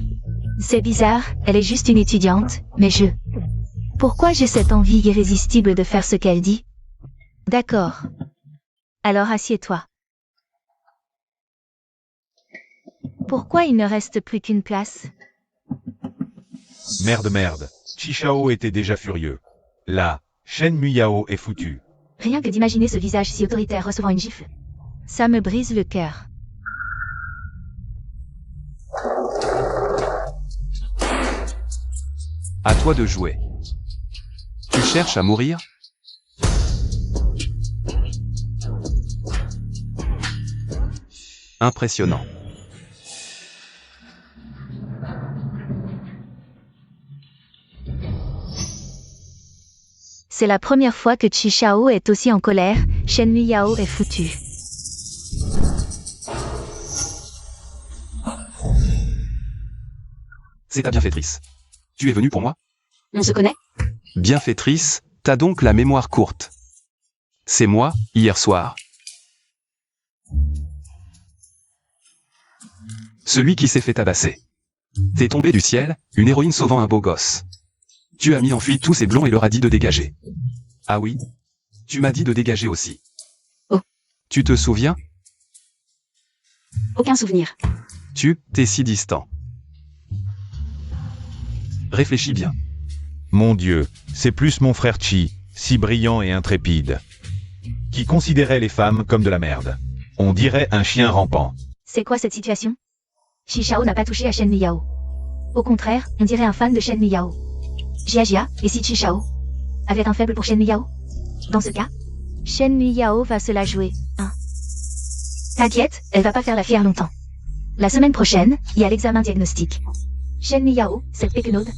C'est bizarre, elle est juste une étudiante, mais Pourquoi j'ai cette envie irrésistible de faire ce qu'elle dit? D'accord. Alors assieds-toi. Pourquoi il ne reste plus qu'une place? Merde. Chichao était déjà furieux. Là, Shen Miyao est foutu. Rien que d'imaginer ce visage si autoritaire recevant une gifle. Ça me brise le cœur. À toi de jouer. Tu cherches à mourir? Impressionnant. C'est la première fois que Chichao est aussi en colère, Shen Miyao est foutu. C'est ta bienfaitrice. Tu es venue pour moi? On se connaît? Bienfaitrice, t'as donc la mémoire courte. C'est moi, hier soir. Celui qui s'est fait tabasser. T'es tombé du ciel, une héroïne sauvant un beau gosse. Tu as mis en fuite tous ces blonds et leur as dit de dégager. Ah oui? Tu m'as dit de dégager aussi. Oh. Tu te souviens? Aucun souvenir. T'es si distant. Réfléchis bien. Mon Dieu, c'est plus mon frère Chi, si brillant et intrépide, qui considérait les femmes comme de la merde. On dirait un chien rampant. C'est quoi cette situation? Chichao n'a pas touché à Shen Miyao. Au contraire, on dirait un fan de Shen Miyao. Jia, et si Chichao avait un faible pour Shen Miyao? Dans ce cas, Shen Miyao va se la jouer, hein. T'inquiète, elle va pas faire la fière longtemps. La semaine prochaine, il y a l'examen diagnostic. Shen Miyao, cette pécunaude,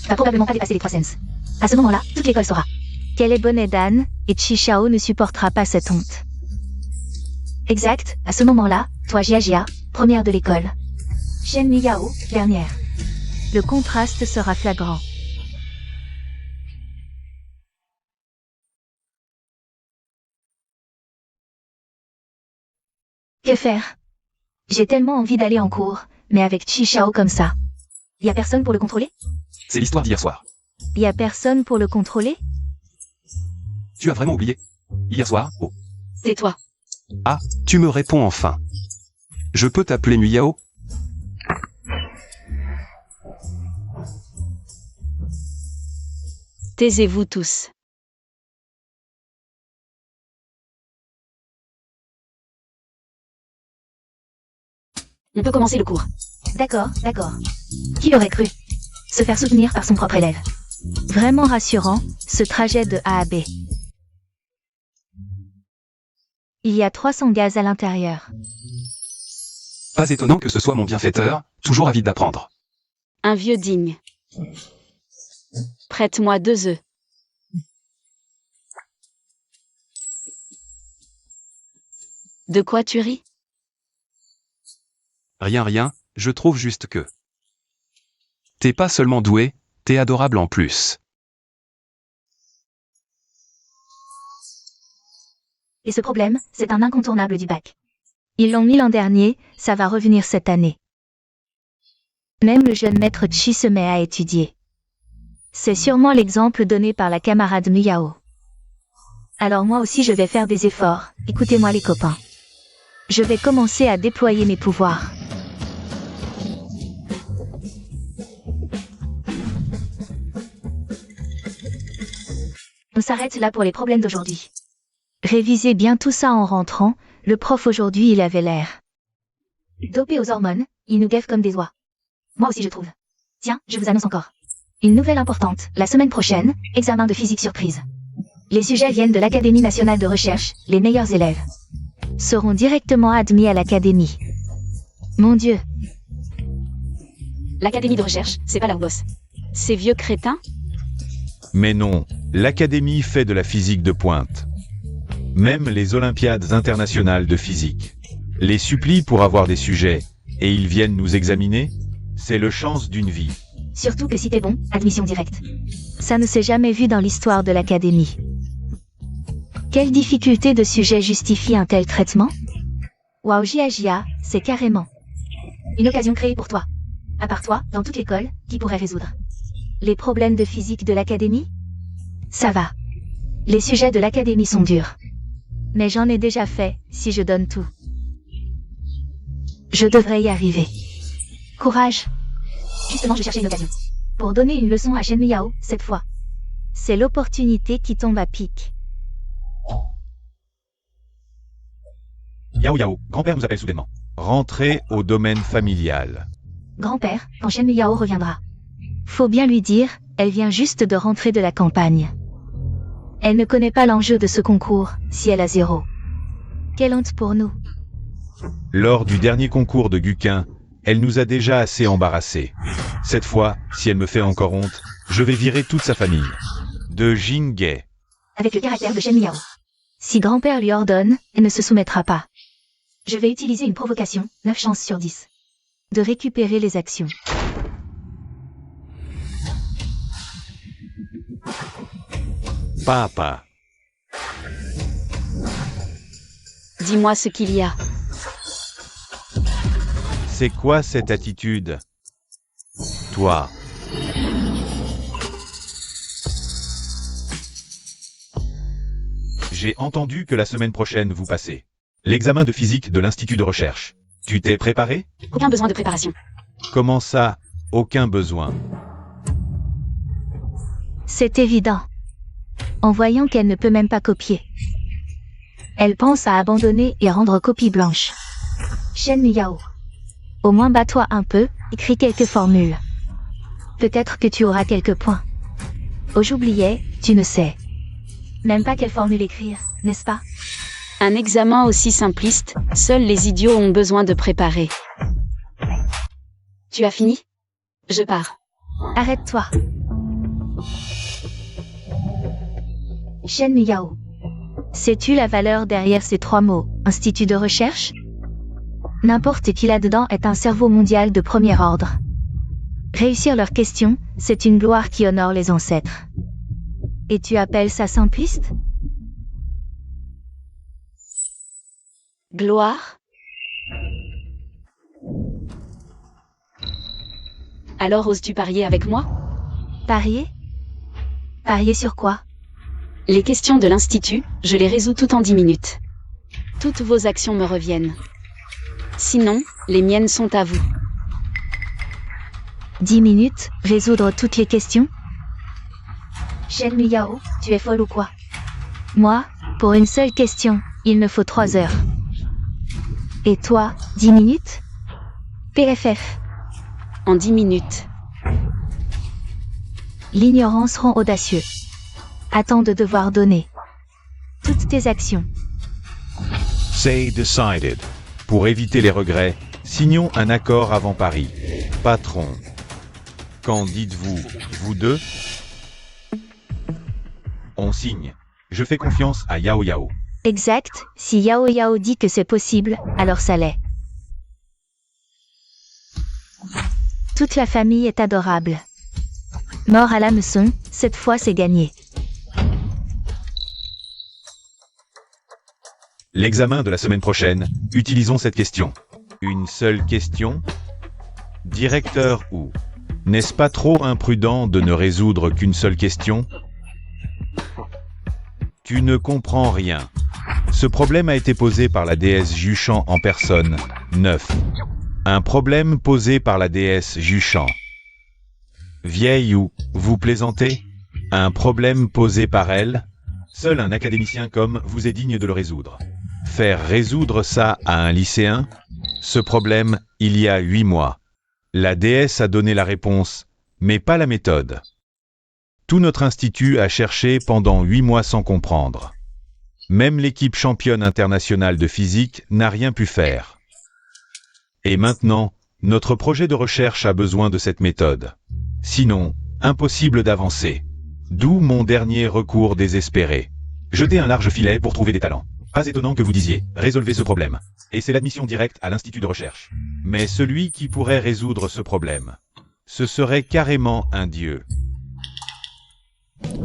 va probablement pas dépasser les 3 cents. À ce moment-là, toute l'école saura qu'elle est bonne et d'âne, et Chichao ne supportera pas cette honte. Exact, à ce moment-là, toi Jia, première de l'école. Shen Miyao, dernière. Le contraste sera flagrant. Que faire? J'ai tellement envie d'aller en cours, mais avec Chichao comme ça. Y a personne pour le contrôler? C'est l'histoire d'hier soir. Y a personne pour le contrôler? Tu as vraiment oublié? Hier soir, oh. Tais-toi. Ah, tu me réponds enfin. Je peux t'appeler Miyao? Taisez-vous tous. On peut commencer le cours. D'accord, d'accord. Qui aurait cru se faire soutenir par son propre élève? Vraiment rassurant, ce trajet de A à B. Il y a 300 gaz à l'intérieur. Pas étonnant que ce soit mon bienfaiteur, toujours avide d'apprendre. Un vieux digne. Prête-moi 2 œufs. De quoi tu ris? Rien, je trouve juste que... T'es pas seulement doué, t'es adorable en plus. Et ce problème, c'est un incontournable du bac. Ils l'ont mis l'an dernier, ça va revenir cette année. Même le jeune maître Chi se met à étudier. C'est sûrement l'exemple donné par la camarade Muyao. Alors moi aussi je vais faire des efforts, écoutez-moi les copains. Je vais commencer à déployer mes pouvoirs. On s'arrête là pour les problèmes d'aujourd'hui. Révisez bien tout ça en rentrant, le prof aujourd'hui il avait l'air dopé aux hormones, il nous gaffe comme des oies. Moi aussi je trouve. Tiens, je vous annonce encore. Une nouvelle importante, la semaine prochaine, examen de physique surprise. Les sujets viennent de l'Académie nationale de recherche, les meilleurs élèves seront directement admis à l'académie. Mon Dieu. L'Académie de recherche, c'est pas leur boss. Ces vieux crétins? Mais non, l'Académie fait de la physique de pointe. Même les Olympiades internationales de physique les supplient pour avoir des sujets, et ils viennent nous examiner. C'est le chance d'une vie. Surtout que si t'es bon, admission directe. Ça ne s'est jamais vu dans l'histoire de l'académie. Quelle difficulté de sujet justifie un tel traitement? Waouh, Jia, c'est carrément une occasion créée pour toi. À part toi, dans toute l'école, qui pourrait résoudre les problèmes de physique de l'académie? Ça va. Les sujets de l'académie sont durs. Mais j'en ai déjà fait, si je donne tout. Je devrais y arriver. Courage. Justement, je cherchais une occasion pour donner une leçon à Shen Miao, cette fois. C'est l'opportunité qui tombe à pic. Yao, grand-père nous appelle soudainement. Rentrez au domaine familial. Grand-père, quand Shen Miao reviendra. Faut bien lui dire, elle vient juste de rentrer de la campagne. Elle ne connaît pas l'enjeu de ce concours, si elle a 0. Quelle honte pour nous. Lors du dernier concours de Guquin, elle nous a déjà assez embarrassés. Cette fois, si elle me fait encore honte, je vais virer toute sa famille. De Jingay. Avec le caractère de Shen Miao. Si grand-père lui ordonne, elle ne se soumettra pas. Je vais utiliser une provocation, 9 chances sur 10. De récupérer les actions. Papa. Dis-moi ce qu'il y a. C'est quoi cette attitude? Toi. J'ai entendu que la semaine prochaine vous passez l'examen de physique de l'Institut de recherche. Tu t'es préparé? Aucun besoin de préparation. Comment ça, aucun besoin? C'est évident. En voyant qu'elle ne peut même pas copier. Elle pense à abandonner et rendre copie blanche. Shen Miao. Au moins bats-toi un peu, écris quelques formules. Peut-être que tu auras quelques points. Oh j'oubliais, tu ne sais même pas quelle formule écrire, n'est-ce pas? Un examen aussi simpliste, seuls les idiots ont besoin de préparer. Tu as fini? Je pars. Arrête-toi. Shen Miao. Sais-tu la valeur derrière ces 3 mots, Institut de recherche? N'importe qui là-dedans est un cerveau mondial de premier ordre. Réussir leurs questions, c'est une gloire qui honore les ancêtres. Et tu appelles ça simpliste? Gloire? Alors oses-tu parier avec moi? Parier? Parier sur quoi? Les questions de l'Institut, je les résous toutes en 10 minutes. Toutes vos actions me reviennent. Sinon, les miennes sont à vous. 10 minutes, résoudre toutes les questions? Shen Miao, tu es folle ou quoi? Moi, pour une seule question, il me faut 3 heures. Et toi, 10 minutes? PFF. en 10 minutes. L'ignorance rend audacieux. Attends de devoir donner toutes tes actions. Say decided. Pour éviter les regrets, signons un accord avant Paris. Patron. Quand dites-vous, vous deux? On signe. Je fais confiance à Yao Yao. Exact, si Yao Yao dit que c'est possible, alors ça l'est. Toute la famille est adorable. Mort à l'hameçon, cette fois c'est gagné. L'examen de la semaine prochaine, utilisons cette question. Une seule question? Directeur ou? N'est-ce pas trop imprudent de ne résoudre qu'une seule question? Tu ne comprends rien. Ce problème a été posé par la déesse Juchan en personne. 9. Un problème posé par la déesse Juchan. Vieille ou, vous plaisantez? Un problème posé par elle? Seul un académicien comme vous est digne de le résoudre. Faire résoudre ça à un lycéen? Ce problème, il y a 8 mois. La déesse a donné la réponse, mais pas la méthode. Tout notre institut a cherché pendant 8 mois sans comprendre. Même l'équipe championne internationale de physique n'a rien pu faire. Et maintenant, notre projet de recherche a besoin de cette méthode. Sinon, impossible d'avancer. D'où mon dernier recours désespéré. Jeter un large filet pour trouver des talents. Pas étonnant que vous disiez, résolvez ce problème. Et c'est l'admission directe à l'institut de recherche. Mais celui qui pourrait résoudre ce problème, ce serait carrément un dieu.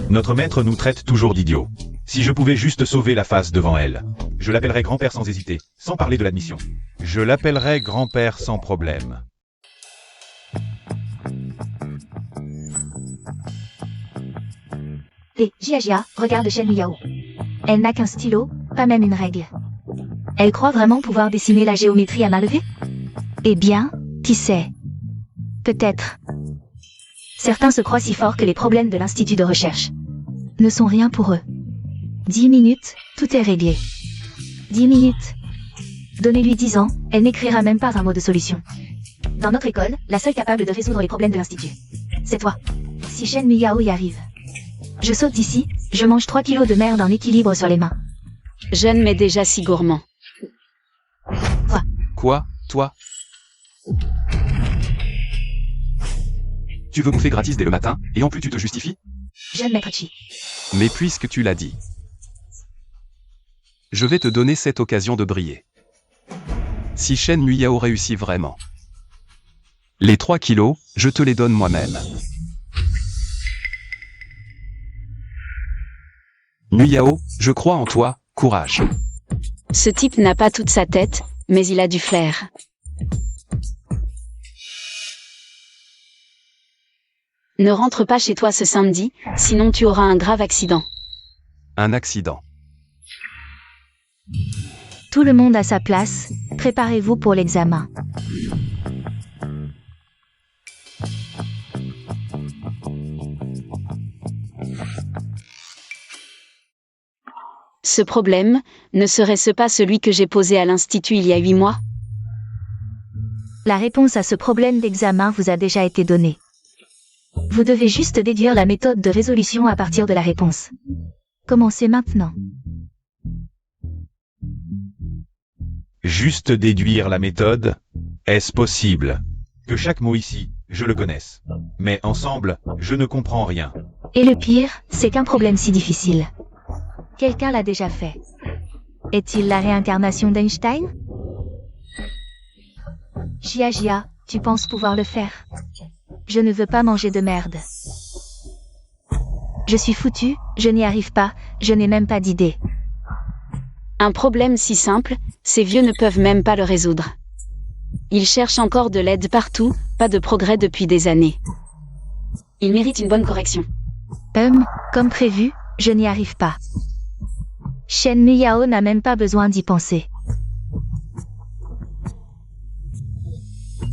Notre maître nous traite toujours d'idiots. Si je pouvais juste sauver la face devant elle, je l'appellerais grand-père sans hésiter, sans parler de l'admission. Je l'appellerais grand-père sans problème. Hé, Jia, regarde Shen Yao. Elle n'a qu'un stylo, pas même une règle. Elle croit vraiment pouvoir dessiner la géométrie à main levée? Eh bien, qui sait? Peut-être. Certains se croient si forts que les problèmes de l'institut de recherche ne sont rien pour eux. 10 minutes, tout est réglé. 10 minutes. Donnez-lui 10 ans, elle n'écrira même pas un mot de solution. Dans notre école, la seule capable de résoudre les problèmes de l'institut, c'est toi. Si Shen Yao y arrive, je saute d'ici, je mange 3 kilos de merde en équilibre sur les mains. Jeune mais déjà si gourmand. Quoi, toi? Tu veux bouffer gratis dès le matin, et en plus tu te justifies? Jeune maître Chi. Mais puisque tu l'as dit, je vais te donner cette occasion de briller. Si Shen Yao réussit vraiment, les 3 kilos, je te les donne moi-même. Yao, je crois en toi, courage. Ce type n'a pas toute sa tête, mais il a du flair. Ne rentre pas chez toi ce samedi, sinon tu auras un grave accident. Un accident. Tout le monde à sa place, préparez-vous pour l'examen. Ce problème, ne serait-ce pas celui que j'ai posé à l'institut il y a 8 mois? La réponse à ce problème d'examen vous a déjà été donnée. Vous devez juste déduire la méthode de résolution à partir de la réponse. Commencez maintenant. Juste déduire la méthode? Est-ce possible? Que chaque mot ici, je le connaisse. Mais ensemble, je ne comprends rien. Et le pire, c'est qu'un problème si difficile, quelqu'un l'a déjà fait. Est-il la réincarnation d'Einstein? Jia, tu penses pouvoir le faire? Je ne veux pas manger de merde. Je suis foutu, je n'y arrive pas, je n'ai même pas d'idée. Un problème si simple, ces vieux ne peuvent même pas le résoudre. Ils cherchent encore de l'aide partout, pas de progrès depuis des années. Ils méritent une bonne correction. Comme prévu, je n'y arrive pas. Shen Yao n'a même pas besoin d'y penser.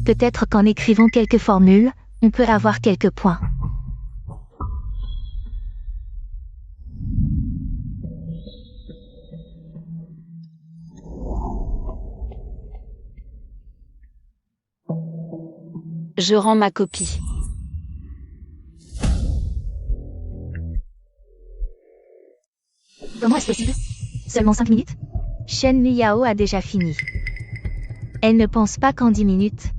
Peut-être qu'en écrivant quelques formules, on peut avoir quelques points. Je rends ma copie. Comment est-ce possible? Seulement 5 minutes? Shen Miyao a déjà fini. Elle ne pense pas qu'en 10 minutes.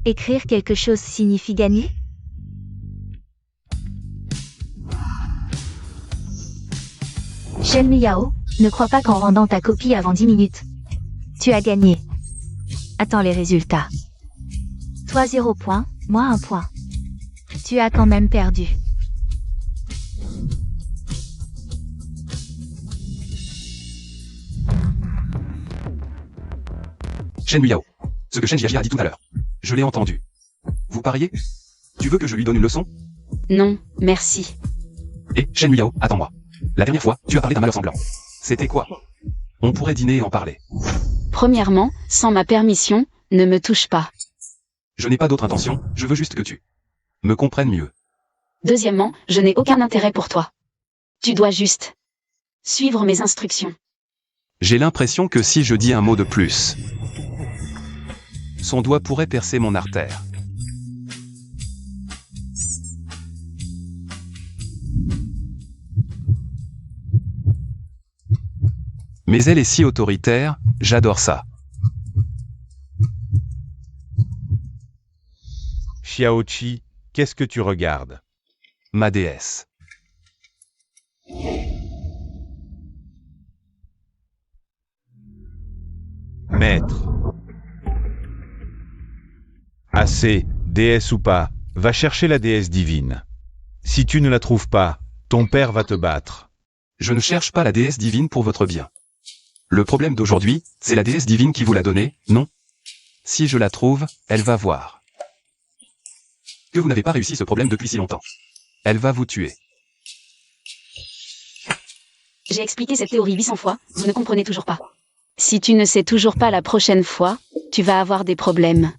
Écrire quelque chose signifie gagner? Shen Miyao, ne crois pas qu'en rendant ta copie avant 10 minutes, tu as gagné. Attends les résultats. Toi 0 point, moi 1 point. Tu as quand même perdu. Shen Muyao. Ce que Shen Jiajia a dit tout à l'heure. Je l'ai entendu. Vous pariez? Tu veux que je lui donne une leçon? Non, merci. Et, Shen Muyao, attends-moi. La dernière fois, tu as parlé d'un malheur sanglant. C'était quoi? On pourrait dîner et en parler. Premièrement, sans ma permission, ne me touche pas. Je n'ai pas d'autre intention, je veux juste que tu me comprennes mieux. Deuxièmement, je n'ai aucun intérêt pour toi. Tu dois juste suivre mes instructions. J'ai l'impression que si je dis un mot de plus, son doigt pourrait percer mon artère. Mais elle est si autoritaire, j'adore ça. Xiaoqi, qu'est-ce que tu regardes? Ma déesse. Maître. Assez, déesse ou pas, va chercher la déesse divine. Si tu ne la trouves pas, ton père va te battre. Je ne cherche pas la déesse divine pour votre bien. Le problème d'aujourd'hui, c'est la déesse divine qui vous l'a donnée, non? Si je la trouve, elle va voir que vous n'avez pas réussi ce problème depuis si longtemps. Elle va vous tuer. J'ai expliqué cette théorie 800 fois, vous ne comprenez toujours pas. Si tu ne sais toujours pas la prochaine fois, tu vas avoir des problèmes.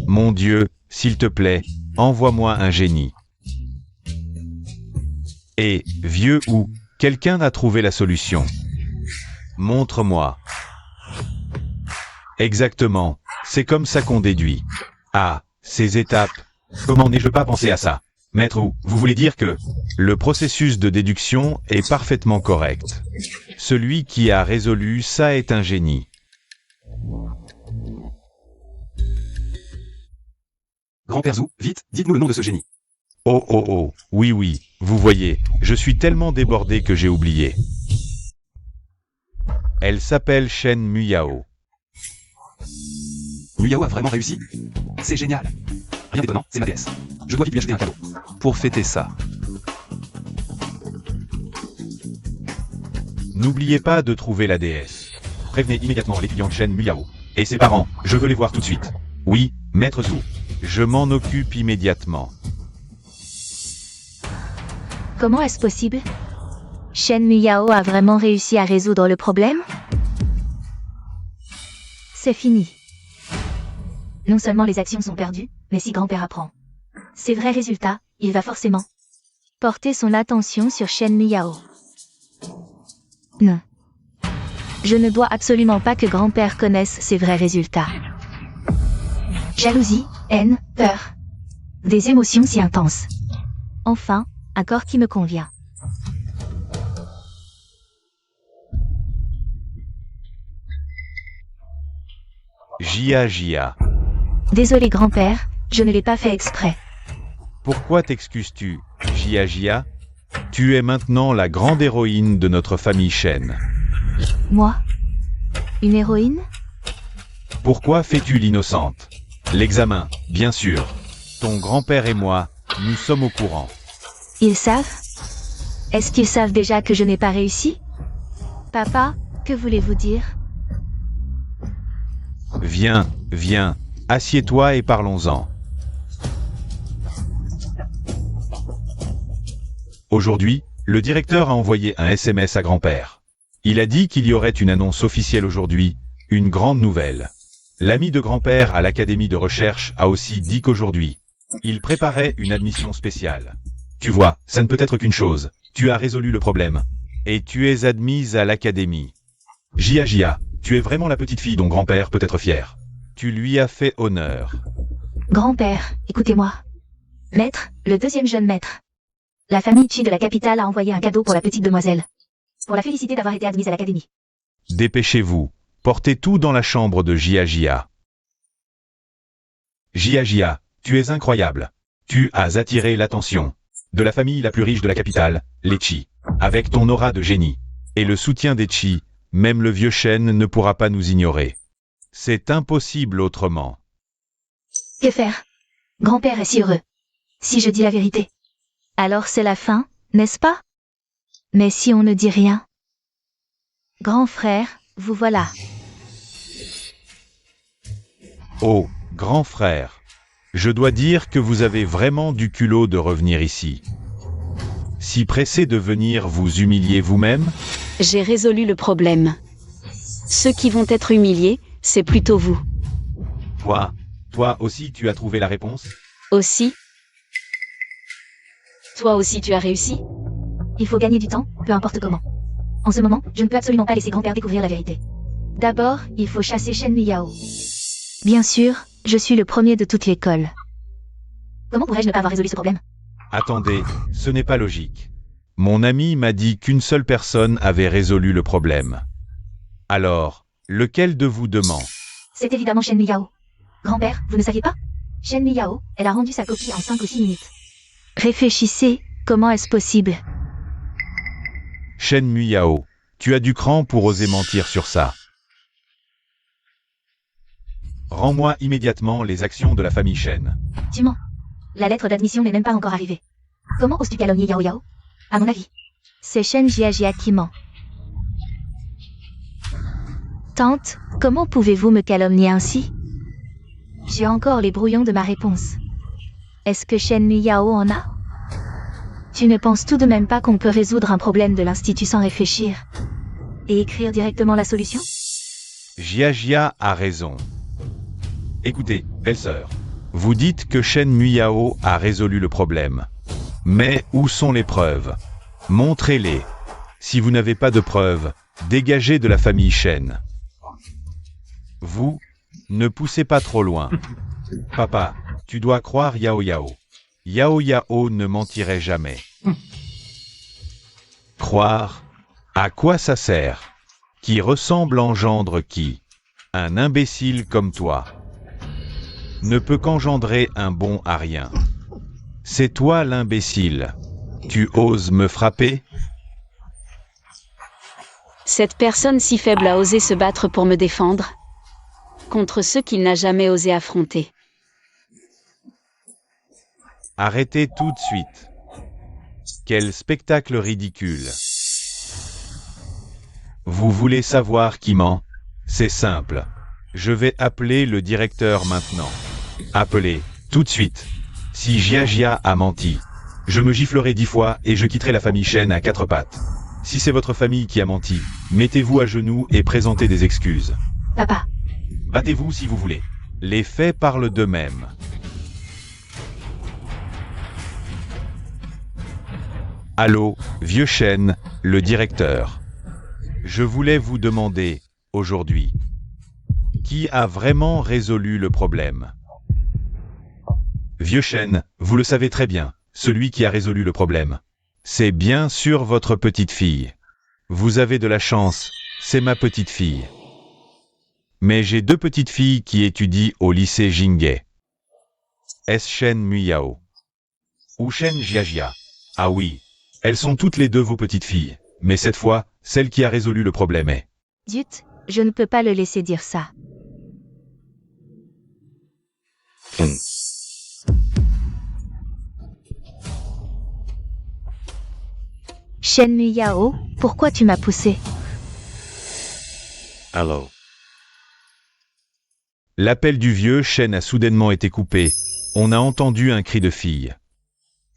Mon Dieu, s'il te plaît, envoie-moi un génie. Et, vieux ou, quelqu'un a trouvé la solution. Montre-moi. Exactement, c'est comme ça qu'on déduit. Ah, ces étapes. Comment n'ai-je pas pensé à ça? Maître ou, vous voulez dire que le processus de déduction est parfaitement correct. Celui qui a résolu ça est un génie. Grand-père Zhou, vite, dites-nous le nom de ce génie. Oh oh oh, oui oui, vous voyez, je suis tellement débordé que j'ai oublié. Elle s'appelle Shen Muyao. Muyao a vraiment réussi? C'est génial. Rien d'étonnant, c'est ma déesse. Je dois vite lui acheter un cadeau. Pour fêter ça. N'oubliez pas de trouver la déesse. Prévenez immédiatement l'étudiant Shen Muyao. Et ses parents, je veux les voir tout de suite. Oui, maître Zhou. Je m'en occupe immédiatement. Comment est-ce possible? Shen Muyao a vraiment réussi à résoudre le problème? C'est fini. Non seulement les actions sont perdues, mais si grand-père apprend ses vrais résultats, il va forcément porter son attention sur Shen Muyao. Non. Je ne dois absolument pas que grand-père connaisse ses vrais résultats. Jalousie, haine, peur. Des émotions si intenses. Enfin, un corps qui me convient. Jia. Désolé grand-père, je ne l'ai pas fait exprès. Pourquoi t'excuses-tu, Jia? Tu es maintenant la grande héroïne de notre famille Shen. Moi? Une héroïne? Pourquoi fais-tu l'innocente? L'examen, bien sûr. Ton grand-père et moi, nous sommes au courant. Ils savent? Est-ce qu'ils savent déjà que je n'ai pas réussi? Papa, que voulez-vous dire? Viens, assieds-toi et parlons-en. Aujourd'hui, le directeur a envoyé un SMS à grand-père. Il a dit qu'il y aurait une annonce officielle aujourd'hui, une grande nouvelle. L'ami de grand-père à l'académie de recherche a aussi dit qu'aujourd'hui, il préparait une admission spéciale. Tu vois, ça ne peut être qu'une chose, tu as résolu le problème. Et tu es admise à l'académie. Jia, tu es vraiment la petite fille dont grand-père peut être fier. Tu lui as fait honneur. Grand-père, écoutez-moi. Maître, le deuxième jeune maître. La famille Chi de la capitale a envoyé un cadeau pour la petite demoiselle. Pour la féliciter d'avoir été admise à l'académie. Dépêchez-vous. Portez tout dans la chambre de Jia. Jia, tu es incroyable. Tu as attiré l'attention de la famille la plus riche de la capitale, les Chi. Avec ton aura de génie et le soutien des Chi, même le vieux Shen ne pourra pas nous ignorer. C'est impossible autrement. Que faire? Grand-père est si heureux. Si je dis la vérité. Alors c'est la fin, n'est-ce pas? Mais si on ne dit rien? Grand frère, vous voilà. Oh, grand frère. Je dois dire que vous avez vraiment du culot de revenir ici. Si pressé de venir vous humilier vous-même? J'ai résolu le problème. Ceux qui vont être humiliés, c'est plutôt vous. Toi aussi tu as trouvé la réponse? Aussi? Toi aussi tu as réussi? Il faut gagner du temps, peu importe comment. En ce moment, je ne peux absolument pas laisser grand-père découvrir la vérité. D'abord, il faut chasser Shen Miyao. Bien sûr, je suis le premier de toute l'école. Comment pourrais-je ne pas avoir résolu ce problème? Attendez, ce n'est pas logique. Mon ami m'a dit qu'une seule personne avait résolu le problème. Alors, lequel de vous deux ment? C'est évidemment Shen Miyao. Grand-père, vous ne saviez pas? Shen Miyao, elle a rendu sa copie en 5 ou 6 minutes. Réfléchissez, comment est-ce possible? Shen Miyao, tu as du cran pour oser mentir sur ça. Rends-moi immédiatement les actions de la famille Shen. Tu mens. La lettre d'admission n'est même pas encore arrivée. Comment oses-tu calomnier Yao? À mon avis, c'est Shen Jia qui ment. Tante, comment pouvez-vous me calomnier ainsi? J'ai encore les brouillons de ma réponse. Est-ce que Shen Miyao en a? Tu ne penses tout de même pas qu'on peut résoudre un problème de l'Institut sans réfléchir et écrire directement la solution? Jia a raison. Écoutez, belle-sœur, vous dites que Shen Miyao a résolu le problème. Mais où sont les preuves? Montrez-les. Si vous n'avez pas de preuves, dégagez de la famille Shen. Vous, ne poussez pas trop loin. Papa, tu dois croire Yao. Yao ne mentirait jamais. Croire? À quoi ça sert? Qui ressemble engendre qui? Un imbécile comme toi ne peut qu'engendrer un bon à rien. C'est toi l'imbécile. Tu oses me frapper? Cette personne si faible a osé se battre pour me défendre contre ceux qu'il n'a jamais osé affronter. Arrêtez tout de suite. Quel spectacle ridicule. Vous voulez savoir qui ment? C'est simple. Je vais appeler le directeur maintenant. Appelez, tout de suite. Si Jia a menti, je me giflerai 10 fois et je quitterai la famille Shen à 4 pattes. Si c'est votre famille qui a menti, mettez-vous à genoux et présentez des excuses. Papa. Battez-vous si vous voulez. Les faits parlent d'eux-mêmes. Allô, vieux Shen, le directeur. Je voulais vous demander, aujourd'hui, qui a vraiment résolu le problème? Vieux Shen, vous le savez très bien, celui qui a résolu le problème. C'est bien sûr votre petite fille. Vous avez de la chance, c'est ma petite fille. Mais j'ai 2 petites filles qui étudient au lycée Jinghe. Est-ce Shen Miyao? Ou Shen Jia? Ah oui, elles sont toutes les 2 vos petites filles, mais cette fois, celle qui a résolu le problème est... Zut, je ne peux pas le laisser dire ça. Shen Miyao, pourquoi tu m'as poussé? Allô. L'appel du vieux Shen a soudainement été coupé. On a entendu un cri de fille.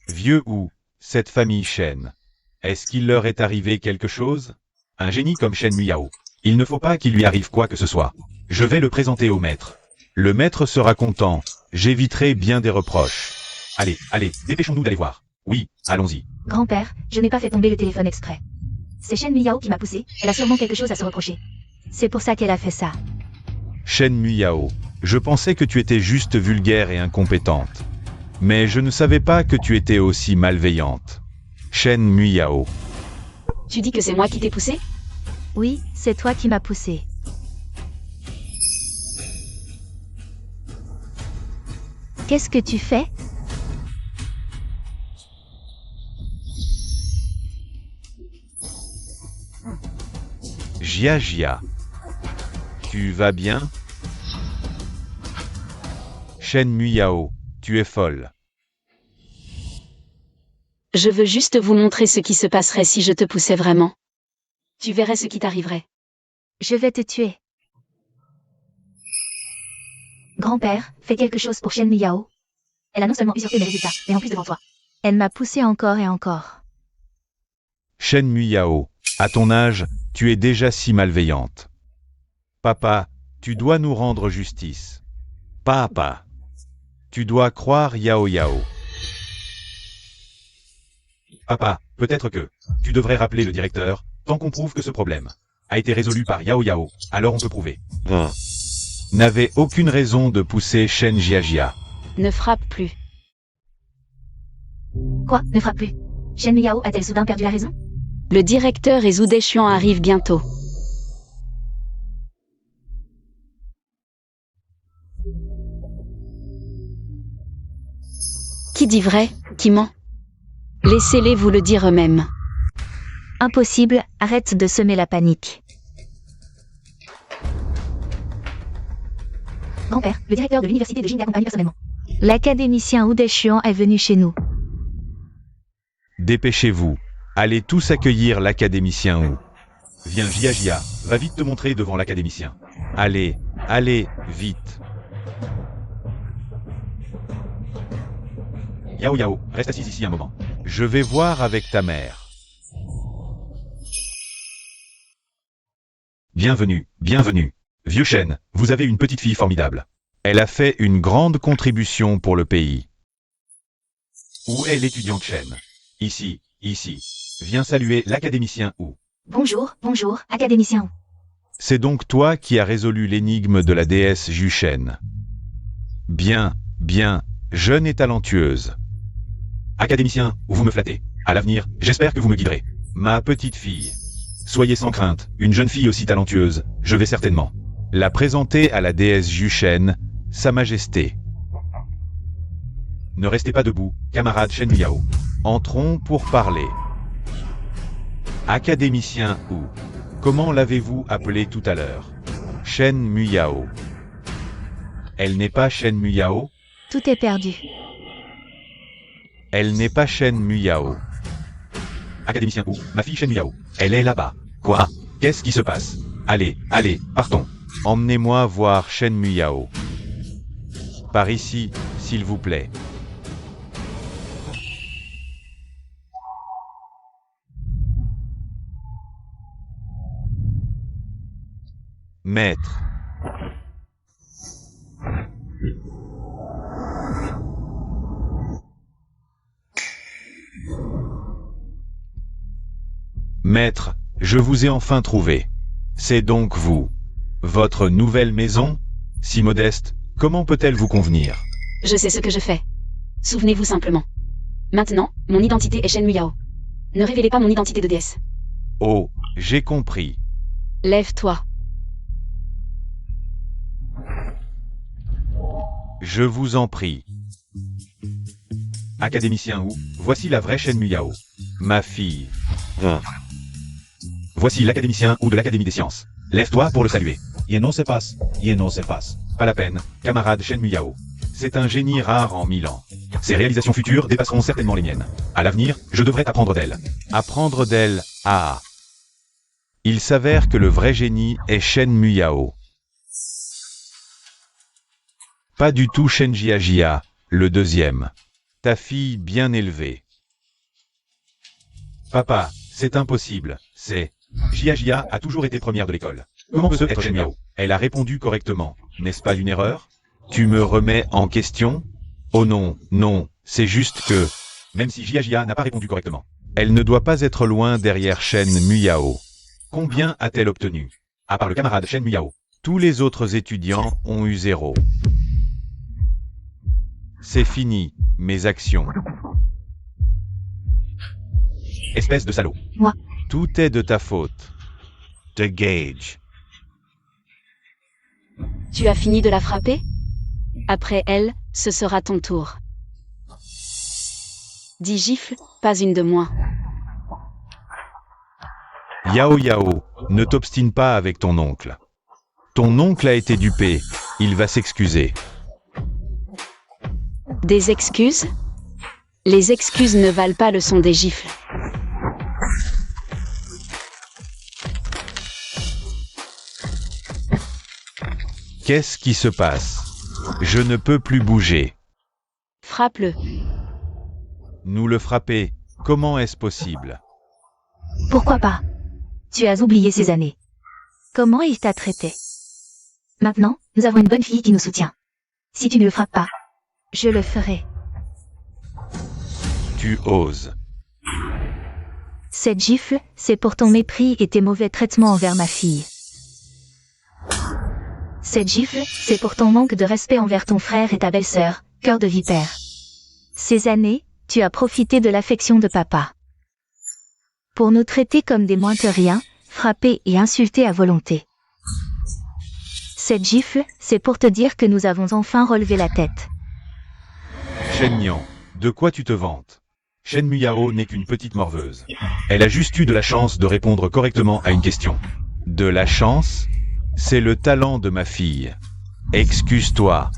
Vieux ou, cette famille Shen. Est-ce qu'il leur est arrivé quelque chose? Un génie comme Shen Miyao. Il ne faut pas qu'il lui arrive quoi que ce soit. Je vais le présenter au maître. Le maître sera content. J'éviterai bien des reproches. Allez, dépêchons-nous d'aller voir. Oui, allons-y. Grand-père, je n'ai pas fait tomber le téléphone exprès. C'est Shen Miyao qui m'a poussé, elle a sûrement quelque chose à se reprocher. C'est pour ça qu'elle a fait ça. Shen Miyao, Je pensais que tu étais juste vulgaire et incompétente. Mais je ne savais pas que tu étais aussi malveillante. Shen Muyao. Tu dis que c'est moi qui t'ai poussé? Oui, c'est toi qui m'as poussé. Qu'est-ce que tu fais? Jia Jia. Tu vas bien? Shen Muyao, tu es folle. Je veux juste vous montrer ce qui se passerait si je te poussais vraiment. Tu verrais ce qui t'arriverait. Je vais te tuer. Grand-père, fais quelque chose pour Shen Miyao. Elle a non seulement usurpé mes résultats, mais en plus devant toi. Elle m'a poussé encore et encore. Shen Muyao, à ton âge, tu es déjà si malveillante. Papa, tu dois nous rendre justice. Papa, tu dois croire Yao Yao. Papa, peut-être que tu devrais rappeler le directeur, tant qu'on prouve que ce problème a été résolu par Yao Yao, alors on peut prouver. N'avait aucune raison de pousser Shen Jiajia. Ne frappe plus. Quoi? Ne frappe plus. Shen Miyao a-t-elle soudain perdu la raison? Le directeur et Zhu Dechuan arrivent bientôt. Qui dit vrai, qui ment? Laissez-les vous le dire eux-mêmes. Impossible, arrête de semer la panique. Grand-père, le directeur de l'université de Jing t'accompagne personnellement. L'académicien Wu Dechuan est venu chez nous. Dépêchez-vous. Allez tous accueillir l'académicien Wu. Viens Jia Jia, va vite te montrer devant l'académicien. Allez, allez, vite. Yao Yao, reste assise ici un moment. Je vais voir avec ta mère. Bienvenue, bienvenue. Vieux Shen, vous avez une petite fille formidable. Elle a fait une grande contribution pour le pays. Où est l'étudiante Shen? Ici, ici. Viens saluer l'académicien Wu. Bonjour, bonjour, académicien Wu. C'est donc toi qui as résolu l'énigme de la déesse Jushen. Bien, bien, jeune et talentueuse. Académicien, vous me flattez. À l'avenir, j'espère que vous me guiderez. Ma petite fille. Soyez sans crainte, une jeune fille aussi talentueuse, je vais certainement la présenter à la déesse Jushen, Sa Majesté. Ne restez pas debout, camarade Shen Muyao. Entrons pour parler. Académicien Wu. Comment l'avez-vous appelée tout à l'heure? Shen Muyao. Elle n'est pas Shen Muyao? Tout est perdu. Elle n'est pas Shen Muyao. Académicien Wu, ma fille Shen Muyao. Elle est là-bas. Quoi? Qu'est-ce qui se passe? Allez, allez, partons. Emmenez-moi voir Shen Muyao. Par ici, s'il vous plaît. Maître. Maître, je vous ai enfin trouvé. C'est donc vous. Votre nouvelle maison? Si modeste, comment peut-elle vous convenir? Je sais ce que je fais. Souvenez-vous simplement. Maintenant, mon identité est Shen Muyao. Ne révélez pas mon identité de déesse. Oh, j'ai compris. Lève-toi. Je vous en prie. Académicien Wu, voici la vraie Shen Muyao. Ma fille. Voici l'académicien Wu de l'Académie des Sciences. Lève-toi pour le saluer. Yeno se passe, Yeno se passe. Pas la peine, camarade Shen Muyao. C'est un génie rare en 1000 ans. Ses réalisations futures dépasseront certainement les miennes. À l'avenir, je devrais apprendre d'elle. Apprendre d'elle, ah. Il s'avère que le vrai génie est Shen Muyao. Pas du tout Shen Jiajia, le deuxième. Ta fille bien élevée. Papa, c'est impossible, c'est... Jiajia a toujours été première de l'école. Comment peut-ce être Shen Muyao? Elle a répondu correctement. N'est-ce pas une erreur? Tu me remets en question? Oh non, non, c'est juste que... Même si Jiajia n'a pas répondu correctement, elle ne doit pas être loin derrière Shen Muyao. Combien a-t-elle obtenu? À part le camarade Shen Muyao, Tous les autres étudiants ont eu 0. C'est fini, mes actions. Espèce de salaud. Moi. Tout est de ta faute. The Gage. Tu as fini de la frapper? Après elle, ce sera ton tour. 10 gifles, pas une de moins. Yao Yao, ne t'obstine pas avec ton oncle. Ton oncle a été dupé, il va s'excuser. Des excuses? Les excuses ne valent pas le son des gifles. Qu'est-ce qui se passe? Je ne peux plus bouger. Frappe-le. Nous le frapper, comment est-ce possible? Pourquoi pas? Tu as oublié ces années. Comment il t'a traité? Maintenant, nous avons une bonne fille qui nous soutient. Si tu ne le frappes pas, je le ferai. Tu oses. Cette gifle, c'est pour ton mépris et tes mauvais traitements envers ma fille. Cette gifle, c'est pour ton manque de respect envers ton frère et ta belle-sœur, cœur de vipère. Ces années, tu as profité de l'affection de papa. Pour nous traiter comme des moins que rien, frapper et insulter à volonté. Cette gifle, c'est pour te dire que nous avons enfin relevé la tête. Shen Nian, de quoi tu te vantes? Shen Muyao n'est qu'une petite morveuse. Elle a juste eu de la chance de répondre correctement à une question. De la chance? C'est le talent de ma fille. Excuse-toi.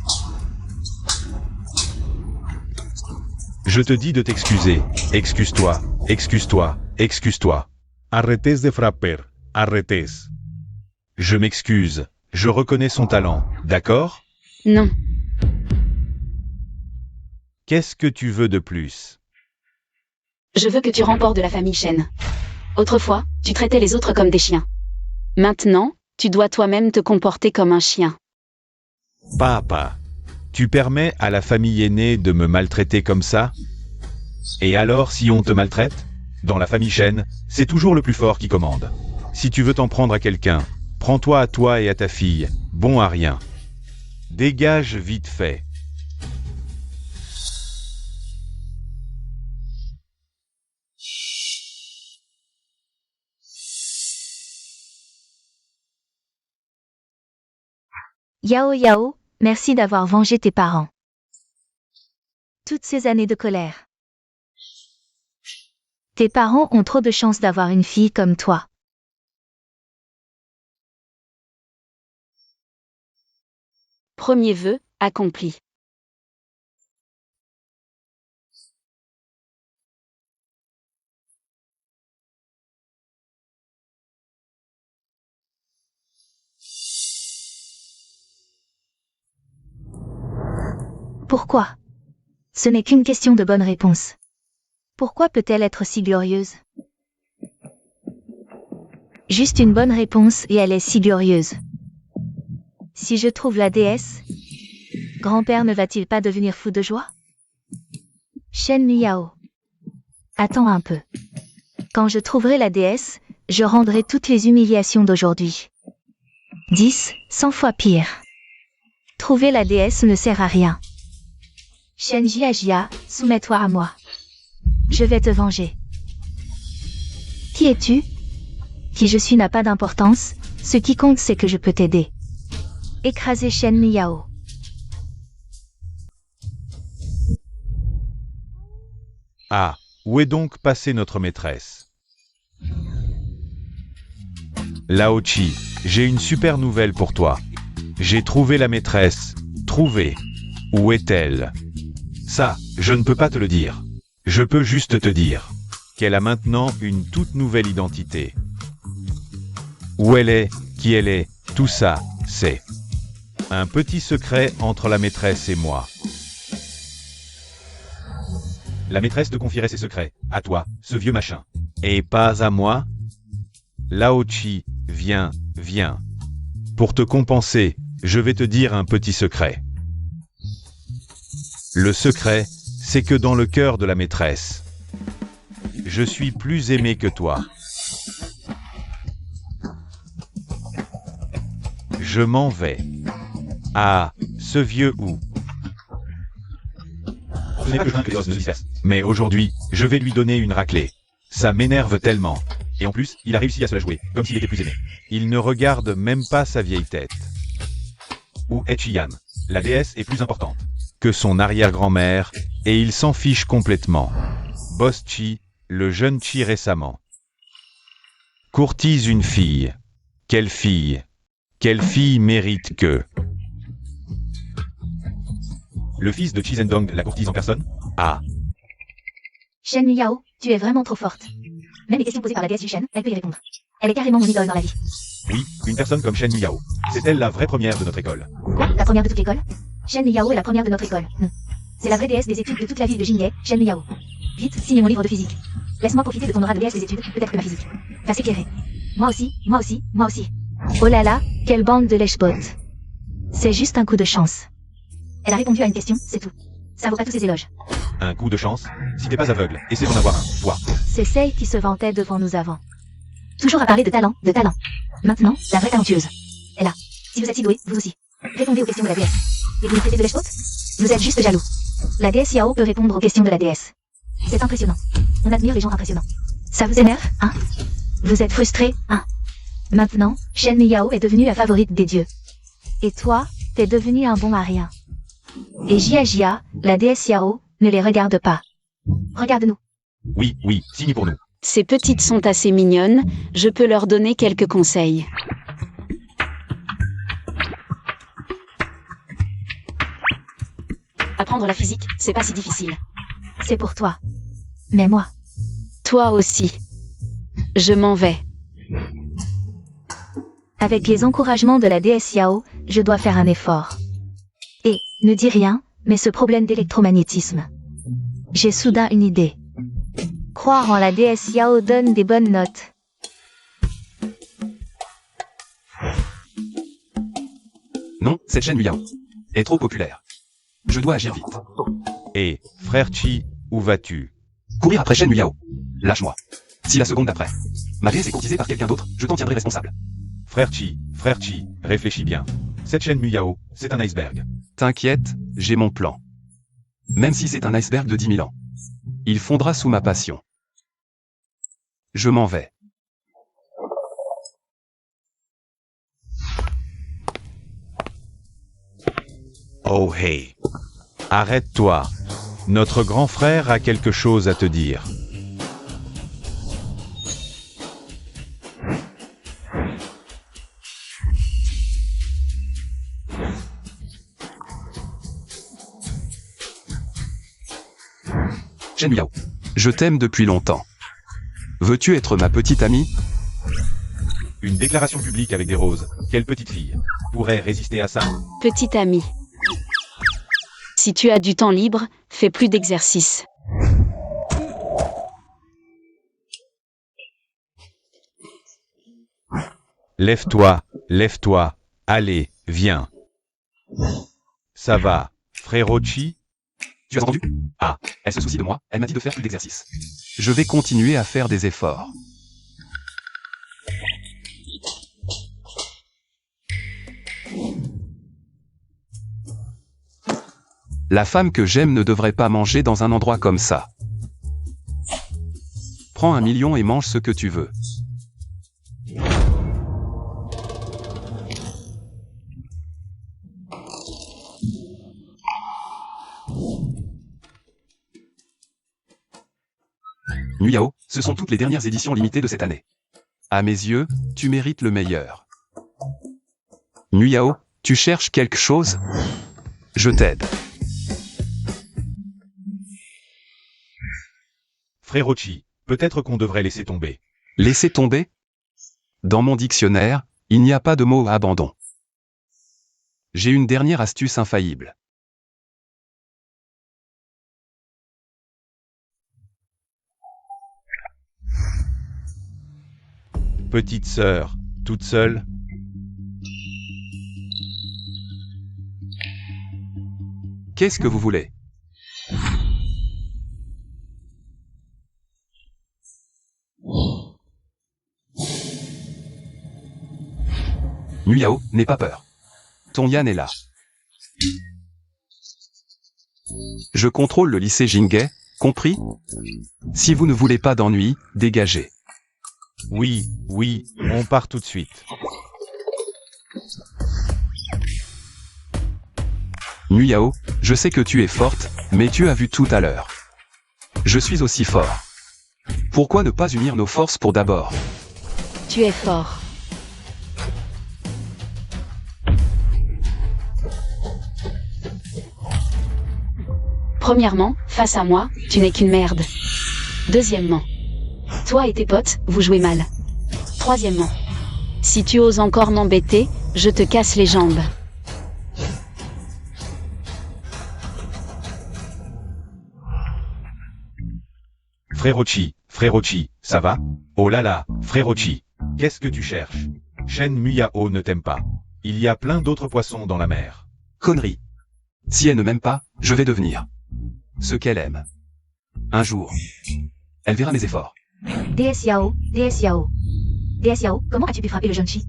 Je te dis de t'excuser. Excuse-toi, excuse-toi, excuse-toi. Arrêtez de frapper, arrêtez. Je m'excuse, je reconnais son talent, d'accord? Non. Qu'est-ce que tu veux de plus? Je veux que tu remportes de la famille Shen. Autrefois, tu traitais les autres comme des chiens. Maintenant, tu dois toi-même te comporter comme un chien. Papa, tu permets à la famille aînée de me maltraiter comme ça? Et alors si on te maltraite? Dans la famille Shen, c'est toujours le plus fort qui commande. Si tu veux t'en prendre à quelqu'un, prends-toi à toi et à ta fille, bon à rien. Dégage vite fait. Yao Yao, merci d'avoir vengé tes parents. Toutes ces années de colère. Tes parents ont trop de chance d'avoir une fille comme toi. Premier vœu, accompli. Pourquoi? Ce n'est qu'une question de bonne réponse. Pourquoi peut-elle être si glorieuse? Juste une bonne réponse et elle est si glorieuse. Si je trouve la déesse, grand-père ne va-t-il pas devenir fou de joie? Shen Miao. Attends un peu. Quand je trouverai la déesse, je rendrai toutes les humiliations d'aujourd'hui. 10, 100 fois pire. Trouver la déesse ne sert à rien. Shen Jiajia, soumets-toi à moi. Je vais te venger. Qui es-tu? Qui je suis n'a pas d'importance, ce qui compte c'est que je peux t'aider. Écraser Shen Miao. Ah, où est donc passée notre maîtresse? Lao Chi, j'ai une super nouvelle pour toi. J'ai trouvé la maîtresse. Trouvé. Où est-elle? Ça, je ne peux pas te le dire. Je peux juste te dire qu'elle a maintenant une toute nouvelle identité. Où elle est, qui elle est, tout ça, c'est un petit secret entre la maîtresse et moi. La maîtresse te confierait ses secrets, à toi, ce vieux machin. Et pas à moi? Lao Chi, viens, viens. Pour te compenser, je vais te dire un petit secret. Le secret, c'est que dans le cœur de la maîtresse, je suis plus aimé que toi. Je m'en vais. Ah, ce vieux ou. Ce n'est pas que je crains que les os ne se dispersent. Mais aujourd'hui, je vais lui donner une raclée. Ça m'énerve tellement. Et en plus, il a réussi à se la jouer, comme s'il était plus aimé. Il ne regarde même pas sa vieille tête. Ou Echiyan. La déesse est plus importante que son arrière-grand-mère, et il s'en fiche complètement. Boss Chi, le jeune Chi récemment. Courtise une fille. Quelle fille? Quelle fille mérite que... Le fils de Chi Zhendong la courtise en personne? Ah. Shen Miao, tu es vraiment trop forte. Même les questions posées par la déesse Shen, elle peut y répondre. Elle est carrément mon idole dans la vie. Oui, une personne comme Shen Miao. C'est elle la vraie première de notre école. Quoi? La première de toute l'école? Shen Miao est la première de notre école. Non. C'est la vraie déesse des études de toute la ville de Jingye, Shen Miao. Vite, signe mon livre de physique. Laisse-moi profiter de ton aura de déesse des études, peut-être que ma physique va s'éclairer. Moi aussi, moi aussi, moi aussi. Oh là là, quelle bande de lèche-bottes. C'est juste un coup de chance. Elle a répondu à une question, c'est tout. Ça vaut pas tous ces éloges. Un coup de chance? Si t'es pas aveugle, essaie d'en avoir un, toi. C'est celle qui se vantait devant nous avant. Toujours à parler de talent, de talent. Maintenant, la vraie talentueuse. est là. Si vous êtes si doué, vous aussi. Répondez aux questions de la déesse. Et vous nous traitez de lèche-botte? Vous êtes juste jaloux. La déesse Yao peut répondre aux questions de la déesse. C'est impressionnant. On admire les gens impressionnants. Ça vous énerve, hein? Vous êtes frustré, hein? Maintenant, Shen Yao est devenue la favorite des dieux. Et toi, t'es devenu un bon à rien. Et Jia, la déesse Yao, ne les regarde pas. Regarde-nous. Oui, oui, signe pour nous. Ces petites sont assez mignonnes, je peux leur donner quelques conseils. Apprendre la physique, c'est pas si difficile. C'est pour toi. Mais moi. Toi aussi. Je m'en vais. Avec les encouragements de la déesse Yao, je dois faire un effort. Et, ne dis rien, mais ce problème d'électromagnétisme. J'ai soudain une idée. Croire en la déesse Yao donne des bonnes notes. Non, cette chaîne Yao est trop populaire. Je dois agir vite. Et, frère Chi, où vas-tu? Courir après Shen Yao. Lâche-moi. Si la seconde d'après, ma déesse est courtisée par quelqu'un d'autre, je t'en tiendrai responsable. Frère Chi, réfléchis bien. Cette chaîne Muyao, c'est un iceberg. T'inquiète, j'ai mon plan. Même si c'est un iceberg de 10 000 ans. Il fondra sous ma passion. Je m'en vais. Oh hey. Arrête-toi. Notre grand frère a quelque chose à te dire. Shen Yao. Je t'aime depuis longtemps. Veux-tu être ma petite amie? Une déclaration publique avec des roses. Quelle petite fille pourrait résister à ça? Petit ami. Si tu as du temps libre, fais plus d'exercice. Lève-toi, allez, viens. Ça va, frérot Chi? Tu as entendu? Ah, elle se soucie de moi, elle m'a dit de faire plus d'exercice. Je vais continuer à faire des efforts. La femme que j'aime ne devrait pas manger dans un endroit comme ça. Prends 1 million et mange ce que tu veux. Nuyao, ce sont toutes les dernières éditions limitées de cette année. À mes yeux, tu mérites le meilleur. Nuyao, tu cherches quelque chose? Je t'aide. Frérot Chi, peut-être qu'on devrait laisser tomber. Laisser tomber? Dans mon dictionnaire, il n'y a pas de mot abandon. J'ai une dernière astuce infaillible. Petite sœur, toute seule? Qu'est-ce que vous voulez? Muyao, n'aie pas peur. Ton Yan est là. Je contrôle le lycée Jingay, compris? Si vous ne voulez pas d'ennui, dégagez. Oui, oui, on part tout de suite. Muyao, je sais que tu es forte, mais tu as vu tout à l'heure. Je suis aussi fort. Pourquoi ne pas unir nos forces pour d'abord? Tu es fort. Premièrement, face à moi, tu n'es qu'une merde. Deuxièmement, toi et tes potes, vous jouez mal. Troisièmement, si tu oses encore m'embêter, je te casse les jambes. Frérochi, ça va? Oh là là, Frérochi, qu'est-ce que tu cherches? Shen Muyao ne t'aime pas. Il y a plein d'autres poissons dans la mer. Connerie. Si elle ne m'aime pas, je vais devenir ce qu'elle aime. Un jour, elle verra mes efforts. DS Yao, DS Yao. DS Yao, comment as-tu pu frapper le jeune Chi?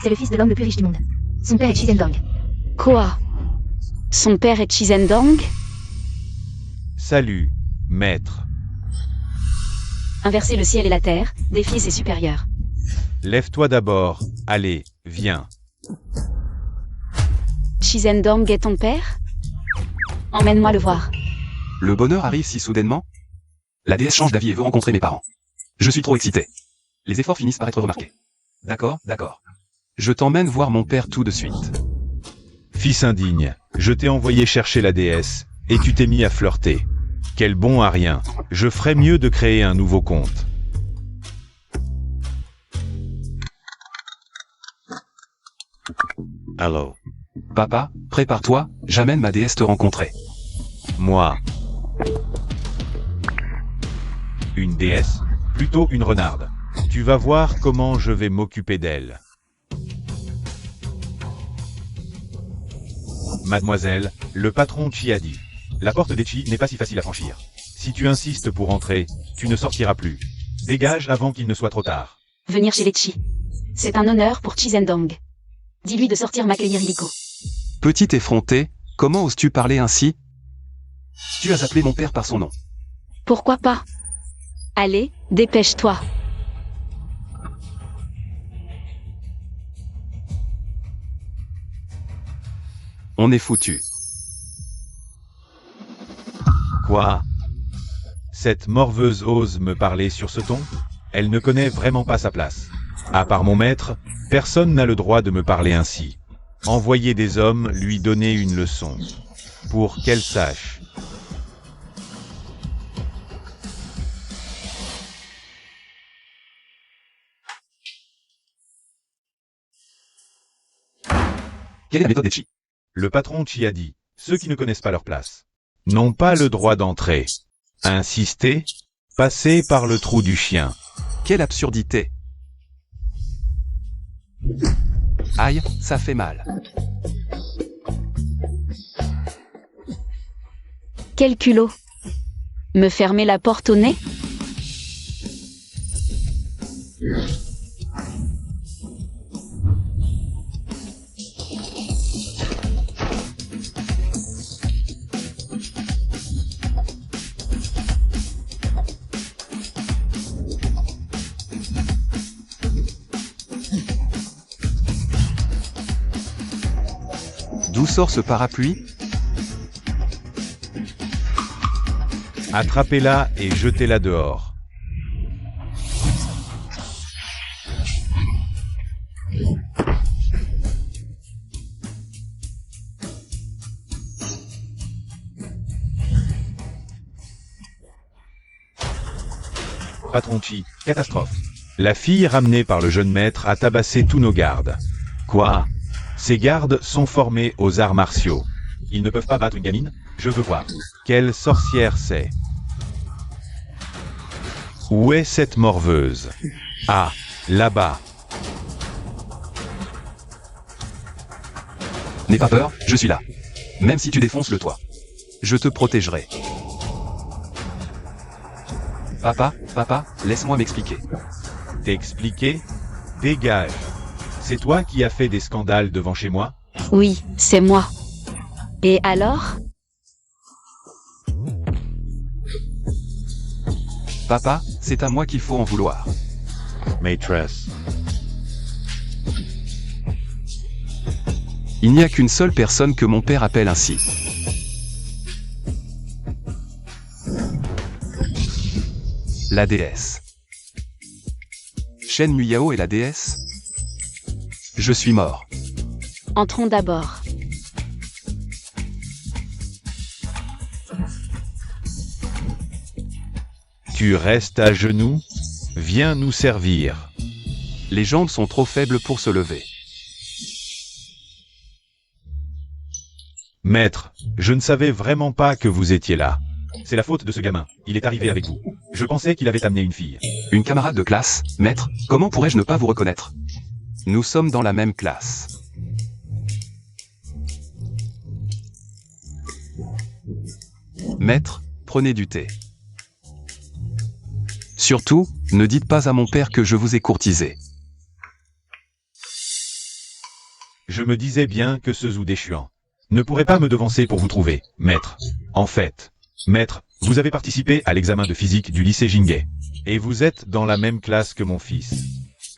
C'est le fils de l'homme le plus riche du monde. Son père est Chizendong. Quoi? Son père est Chizendong? Salut, maître. Inverser le ciel et la terre, défier ses supérieurs. Lève-toi d'abord, allez, viens. Chizendong est ton père? Emmène-moi le voir. Le bonheur arrive si soudainement? La déesse change d'avis et veut rencontrer mes parents. Je suis trop excité. Les efforts finissent par être remarqués. D'accord, d'accord. Je t'emmène voir mon père tout de suite. Fils indigne, je t'ai envoyé chercher la déesse, et tu t'es mis à flirter. Quel bon à rien. Je ferais mieux de créer un nouveau compte. Allô. Papa, prépare-toi, j'amène ma déesse te rencontrer. Moi. Une déesse? Plutôt une renarde. Tu vas voir comment je vais m'occuper d'elle. Mademoiselle, le patron Chi a dit. La porte des Chi n'est pas si facile à franchir. Si tu insistes pour entrer, tu ne sortiras plus. Dégage avant qu'il ne soit trop tard. Venir chez les Chi. C'est un honneur pour Chizendong. Dis-lui de sortir m'accueillir illico. Petit effronté, comment oses-tu parler ainsi? Tu as appelé mon père par son nom. Pourquoi pas? Allez, dépêche-toi. On est foutu. Quoi? Cette morveuse ose me parler sur ce ton? Elle ne connaît vraiment pas sa place. À part mon maître, personne n'a le droit de me parler ainsi. Envoyer des hommes lui donner une leçon. Pour qu'elle sache. Quelle est la méthode des Chi? Le patron Chi a dit, ceux qui ne connaissent pas leur place n'ont pas le droit d'entrer. Insister, passer par le trou du chien. Quelle absurdité! Aïe, ça fait mal. Quel culot. Me fermer la porte au nez? D'où sort ce parapluie? Attrapez-la et jetez-la dehors. Patron Chi, catastrophe. La fille ramenée par le jeune maître a tabassé tous nos gardes. Quoi? Ces gardes sont formés aux arts martiaux. Ils ne peuvent pas battre une gamine? Je veux voir. Quelle sorcière c'est? Où est cette morveuse? Ah, là-bas. N'aie pas peur, je suis là. Même si tu défonces le toit. Je te protégerai. Papa, laisse-moi m'expliquer. T'expliquer? Dégage. C'est toi qui as fait des scandales devant chez moi? Oui, c'est moi. Et alors? Papa, c'est à moi qu'il faut en vouloir. Maîtresse. Il n'y a qu'une seule personne que mon père appelle ainsi. La déesse. Shen Muyao est la déesse? Je suis mort. Entrons d'abord. Tu restes à genoux? Viens nous servir. Les jambes sont trop faibles pour se lever. Maître, je ne savais vraiment pas que vous étiez là. C'est la faute de ce gamin. Il est arrivé avec vous. Je pensais qu'il avait amené une fille. Une camarade de classe, maître, comment pourrais-je ne pas vous reconnaître? Nous sommes dans la même classe. Maître, prenez du thé. Surtout, ne dites pas à mon père que je vous ai courtisé. Je me disais bien que ce Zhu déchuant ne pourrait pas me devancer pour vous trouver, maître. En fait, maître, vous avez participé à l'examen de physique du lycée Jingei. Et vous êtes dans la même classe que mon fils.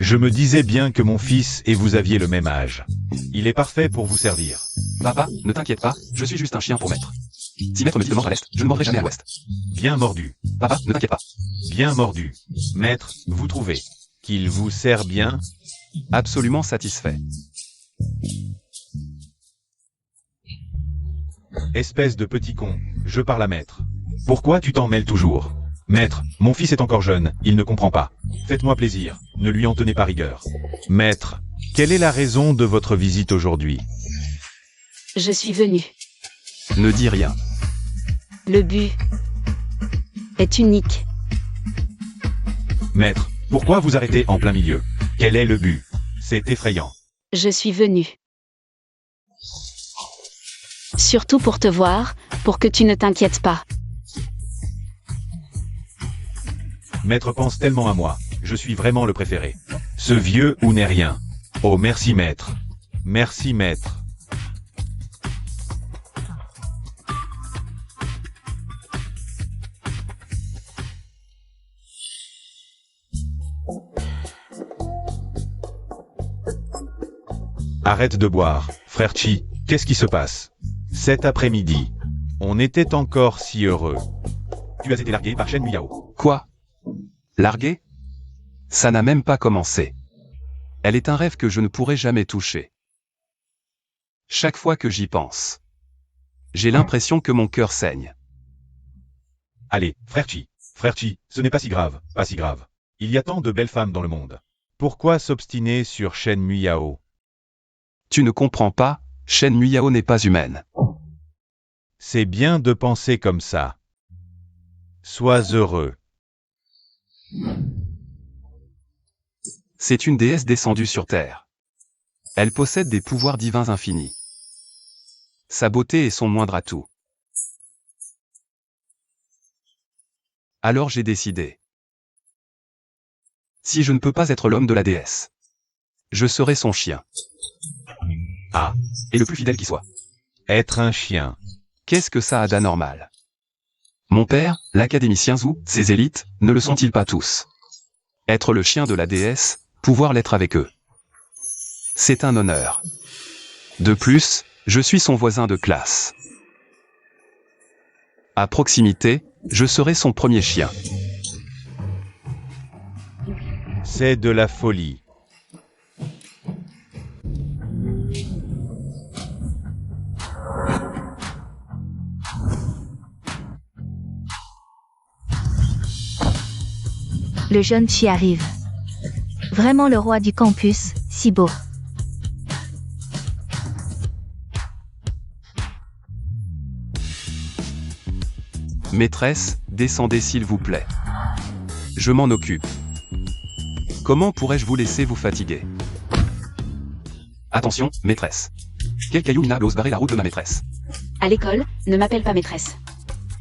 Je me disais bien que mon fils et vous aviez le même âge. Il est parfait pour vous servir. Papa, ne t'inquiète pas, je suis juste un chien pour maître. Si maître me dit de mordre à l'est, je ne mordrai jamais à l'ouest. Bien mordu. Papa, ne t'inquiète pas. Bien mordu. Maître, vous trouvez qu'il vous sert bien? Absolument satisfait. Espèce de petit con, je parle à maître. Pourquoi tu t'en mêles toujours? Maître, mon fils est encore jeune, il ne comprend pas. Faites-moi plaisir, ne lui en tenez pas rigueur. Maître, quelle est la raison de votre visite aujourd'hui? Je suis venu. Ne dis rien. Le but est unique. Maître, pourquoi vous arrêtez en plein milieu? Quel est le but? C'est effrayant. Je suis venu. Surtout pour te voir, pour que tu ne t'inquiètes pas. Maître pense tellement à moi, je suis vraiment le préféré. Ce vieux ou n'est rien. Oh merci maître. Merci maître. Arrête de boire, frère Chi, qu'est-ce qui se passe? Cet après-midi, on était encore si heureux. Tu as été largué par Shen Muyao. Quoi? Largué? Ça n'a même pas commencé. Elle est un rêve que je ne pourrai jamais toucher. Chaque fois que j'y pense, j'ai l'impression que mon cœur saigne. Allez, frère Chi, ce n'est pas si grave, pas si grave. Il y a tant de belles femmes dans le monde. Pourquoi s'obstiner sur Shen Muyao? Tu ne comprends pas, Shen Muyao n'est pas humaine. C'est bien de penser comme ça. Sois heureux. C'est une déesse descendue sur Terre. Elle possède des pouvoirs divins infinis. Sa beauté est son moindre atout. Alors j'ai décidé. Si je ne peux pas être l'homme de la déesse, je serai son chien. Ah, Et le plus fidèle qui soit. être un chien. Qu'est-ce que ça a d'anormal? Mon père, l'académicien Zhu, ses élites, ne le sont-ils pas tous? Être le chien de la déesse, pouvoir l'être avec eux. C'est un honneur. De plus, je suis son voisin de classe. À proximité, je serai son premier chien. C'est de la folie. Le jeune Chi arrive. Vraiment le roi du campus, si beau. Maîtresse, descendez s'il vous plaît. Je m'en occupe. Comment pourrais-je vous laisser vous fatiguer? Attention, maîtresse. Quel caillou minable ose barrer la route de ma maîtresse? À l'école, ne m'appelle pas maîtresse.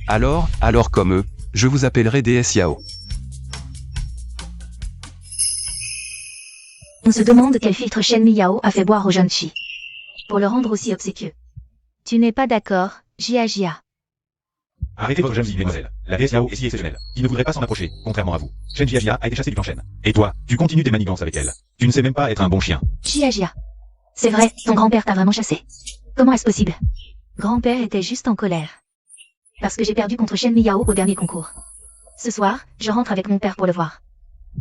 Alors comme eux, je vous appellerai déesse Yao. On se demande quel filtre Shen Miao a fait boire au jeune Chi. Pour le rendre aussi obséquieux. Tu n'es pas d'accord, Jia. Arrêtez votre jalousie, mesdemoiselles. La déesse Yao est si exceptionnelle. Il ne voudrait pas s'en approcher, contrairement à vous. Shen Jia a été chassée du clan Shen. Et toi, tu continues tes manigances avec elle. Tu ne sais même pas être un bon chien. Jia. C'est vrai, ton grand-père t'a vraiment chassé. Comment est-ce possible? Grand-père était juste en colère. Parce que j'ai perdu contre Shen Miao au dernier concours. Ce soir, je rentre avec mon père pour le voir.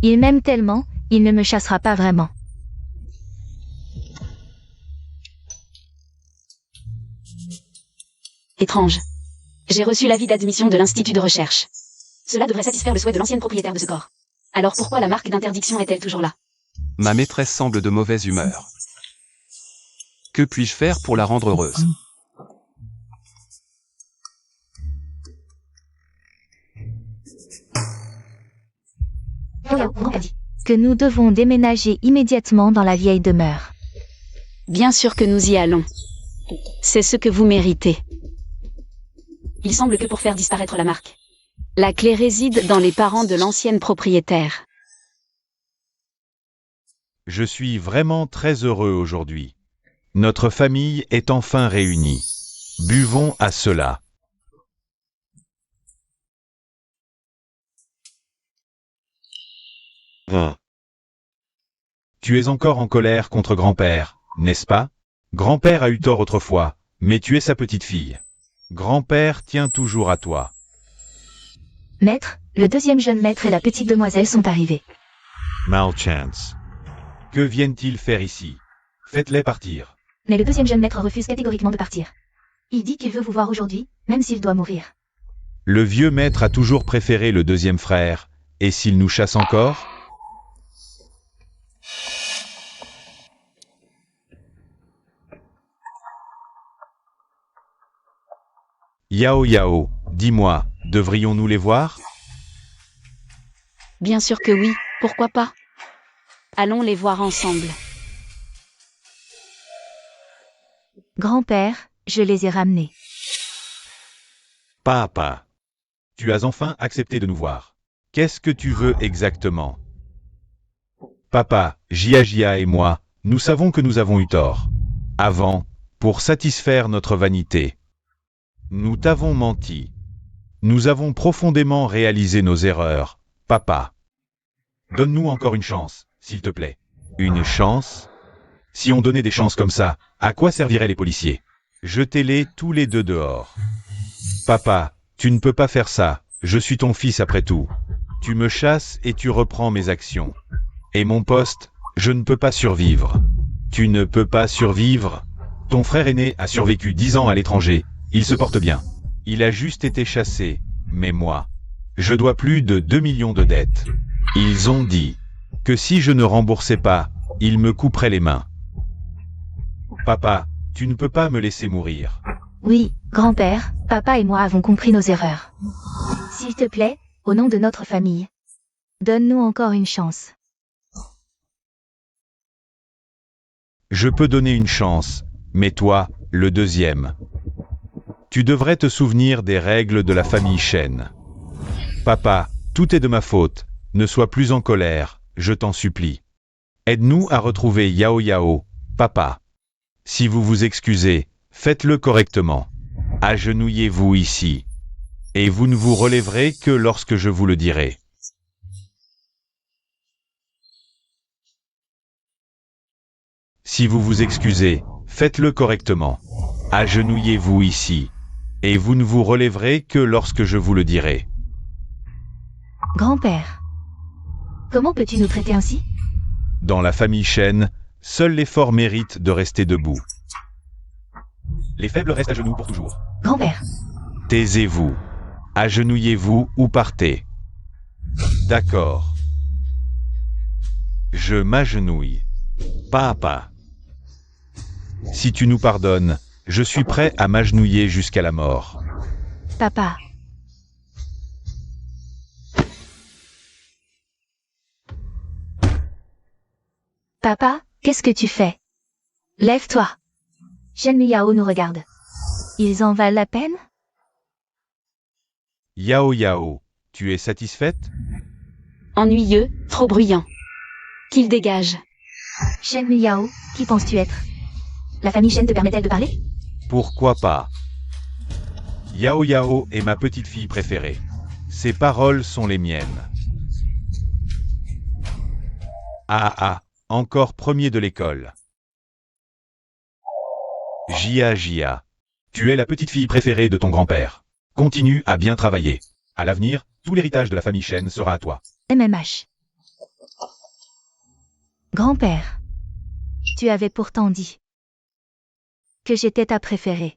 Il m'aime tellement, il ne me chassera pas vraiment. Étrange. J'ai reçu l'avis d'admission de l'Institut de recherche. Cela devrait satisfaire le souhait de l'ancienne propriétaire de ce corps. Alors pourquoi la marque d'interdiction est-elle toujours là? Ma maîtresse semble de mauvaise humeur. Que puis-je faire pour la rendre heureuse? Grand-père dit que nous devons déménager immédiatement dans la vieille demeure. Bien sûr que nous y allons. C'est ce que vous méritez. Il semble que pour faire disparaître la marque, la clé réside dans les parents de l'ancienne propriétaire. Je suis vraiment très heureux aujourd'hui. Notre famille est enfin réunie. Buvons à cela. Tu es encore en colère contre grand-père, n'est-ce pas? Grand-père a eu tort autrefois, mais tu es sa petite fille. Grand-père tient toujours à toi. Maître, le deuxième jeune maître et la petite demoiselle sont arrivés. Malchance. Que viennent-ils faire ici? Faites-les partir. Mais le deuxième jeune maître refuse catégoriquement de partir. Il dit qu'il veut vous voir aujourd'hui, même s'il doit mourir. Le vieux maître a toujours préféré le deuxième frère, et s'il nous chasse encore? Yao, dis-moi, devrions-nous les voir? Bien sûr que oui, pourquoi pas? Allons les voir ensemble. Grand-père, je les ai ramenés. Papa. Tu as enfin accepté de nous voir. Qu'est-ce que tu veux exactement? Papa, Jia et moi, nous savons que nous avons eu tort. Avant, pour satisfaire notre vanité. Nous t'avons menti. Nous avons profondément réalisé nos erreurs, papa. Donne-nous encore une chance, s'il te plaît. Une chance? Si on donnait des chances comme ça, à quoi serviraient les policiers? Jetez-les tous les deux dehors. Papa, tu ne peux pas faire ça, je suis ton fils après tout. Tu me chasses et tu reprends mes actions. Et mon poste, je ne peux pas survivre. Tu ne peux pas survivre? Ton frère aîné a survécu 10 ans à l'étranger. Il se porte bien. Il a juste été chassé, mais moi, je dois plus de 2 millions de dettes. Ils ont dit que si je ne remboursais pas, ils me couperaient les mains. Papa, tu ne peux pas me laisser mourir. Oui, grand-père, papa et moi avons compris nos erreurs. S'il te plaît, au nom de notre famille, donne-nous encore une chance. Je peux donner une chance, mais toi, le deuxième. Tu devrais te souvenir des règles de la famille Shen. Papa, tout est de ma faute, ne sois plus en colère, je t'en supplie. Aide-nous à retrouver Yao, papa. Si vous vous excusez, faites-le correctement. Agenouillez-vous ici. Et vous ne vous relèverez que lorsque je vous le dirai. Si vous vous excusez, faites-le correctement. Agenouillez-vous ici. Et vous ne vous relèverez que lorsque je vous le dirai. Grand-père, comment peux-tu nous traiter ainsi? Dans la famille Shen, seuls les forts méritent de rester debout. Les faibles restent à genoux pour toujours. Grand-père, Taisez-vous. Agenouillez-vous ou partez. D'accord. Je m'agenouille. Papa. Si tu nous pardonnes, je suis prêt à m'agenouiller jusqu'à la mort. papa. Papa, qu'est-ce que tu fais? Lève-toi. Shen Miao nous regarde. Ils en valent la peine? Yao, tu es satisfaite? Ennuyeux, trop bruyant. Qu'il dégage. Shen Miao, qui penses-tu être? La famille Shen te permet-elle de parler? Pourquoi pas? Yao Yao est ma petite fille préférée. Ses paroles sont les miennes. Ah, encore premier de l'école. Jia, tu es la petite fille préférée de ton grand-père. Continue à bien travailler. À l'avenir, tout l'héritage de la famille Shen sera à toi. MMH. Grand-père. Tu avais pourtant dit que j'étais ta préférée.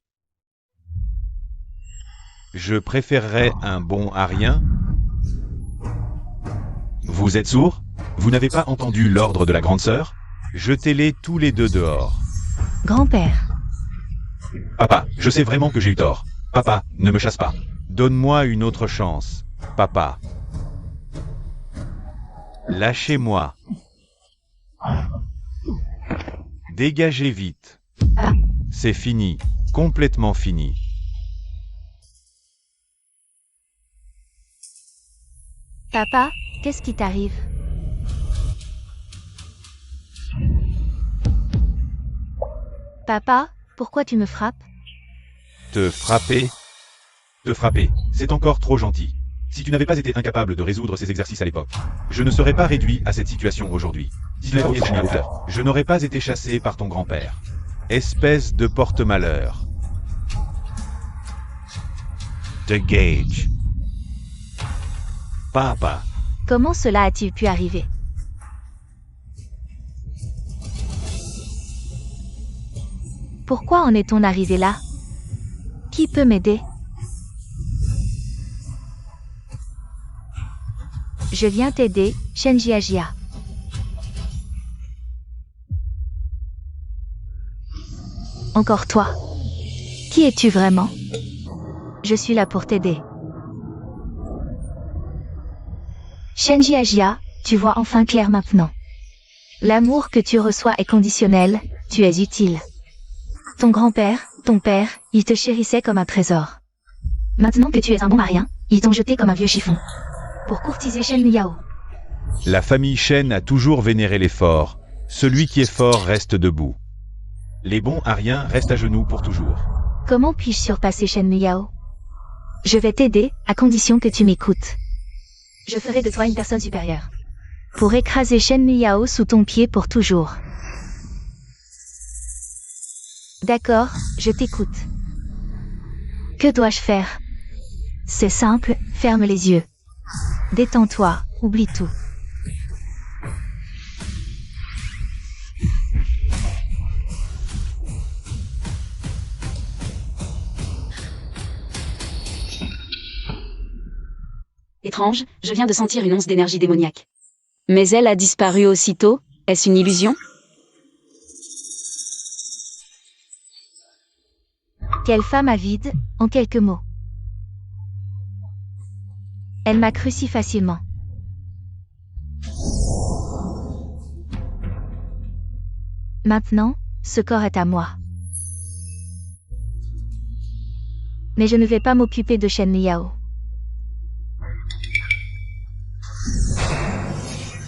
Je préférerais un bon à rien. Vous êtes sourds? Vous n'avez pas entendu l'ordre de la grande sœur? Jetez-les tous les deux dehors. Grand-père. Papa, je sais vraiment que j'ai eu tort. Papa, ne me chasse pas. Donne-moi une autre chance. Papa. Lâchez-moi. Dégagez vite. Ah. C'est fini. Complètement fini. Papa, qu'est-ce qui t'arrive? Papa, pourquoi tu me frappes? Te frapper? Te frapper, c'est encore trop gentil. Si tu n'avais pas été incapable de résoudre ces exercices à l'époque, je ne serais pas réduit à cette situation aujourd'hui. Si tu n'avais pas été à hauteur, je n'aurais pas été chassé par ton grand-père. Espèce de porte-malheur. The Gage. Papa. Comment cela a-t-il pu arriver? Pourquoi en est-on arrivé là? Qui peut m'aider? Je viens t'aider, Shen Jia. Encore toi. Qui es-tu vraiment? Je suis là pour t'aider. Shen Jia, tu vois enfin clair maintenant. L'amour que tu reçois est conditionnel, tu es utile. Ton grand-père, ton père, il te chérissait comme un trésor. Maintenant que tu es un bon marien, ils t'ont jeté comme un vieux chiffon. Pour courtiser Shen Miao. La famille Shen a toujours vénéré les forts. Celui qui est fort reste debout. Les bons ariens restent à genoux pour toujours. Comment puis-je surpasser Shen Miao? Je vais t'aider, à condition que tu m'écoutes. Je ferai de toi une personne supérieure. Pour écraser Shen Miao sous ton pied pour toujours. D'accord, je t'écoute. Que dois-je faire? C'est simple, ferme les yeux. Détends-toi, oublie tout. Étrange, je viens de sentir une once d'énergie démoniaque. Mais elle a disparu aussitôt, est-ce une illusion? Quelle femme avide, en quelques mots. Elle m'a cru si facilement. Maintenant, ce corps est à moi. Mais je ne vais pas m'occuper de Shen Miao.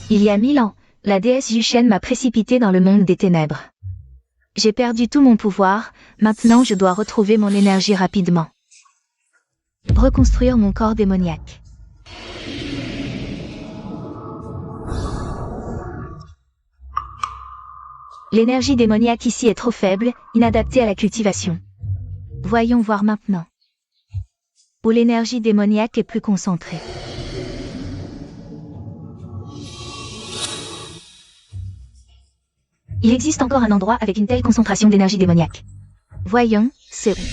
Il y a 1000 ans, la déesse Yushen m'a précipité dans le monde des ténèbres. J'ai perdu tout mon pouvoir, maintenant je dois retrouver mon énergie rapidement. Reconstruire mon corps démoniaque. L'énergie démoniaque ici est trop faible, inadaptée à la cultivation. Voyons voir maintenant. Où l'énergie démoniaque est plus concentrée. Il existe encore un endroit avec une telle concentration d'énergie démoniaque. Voyons, c'est où?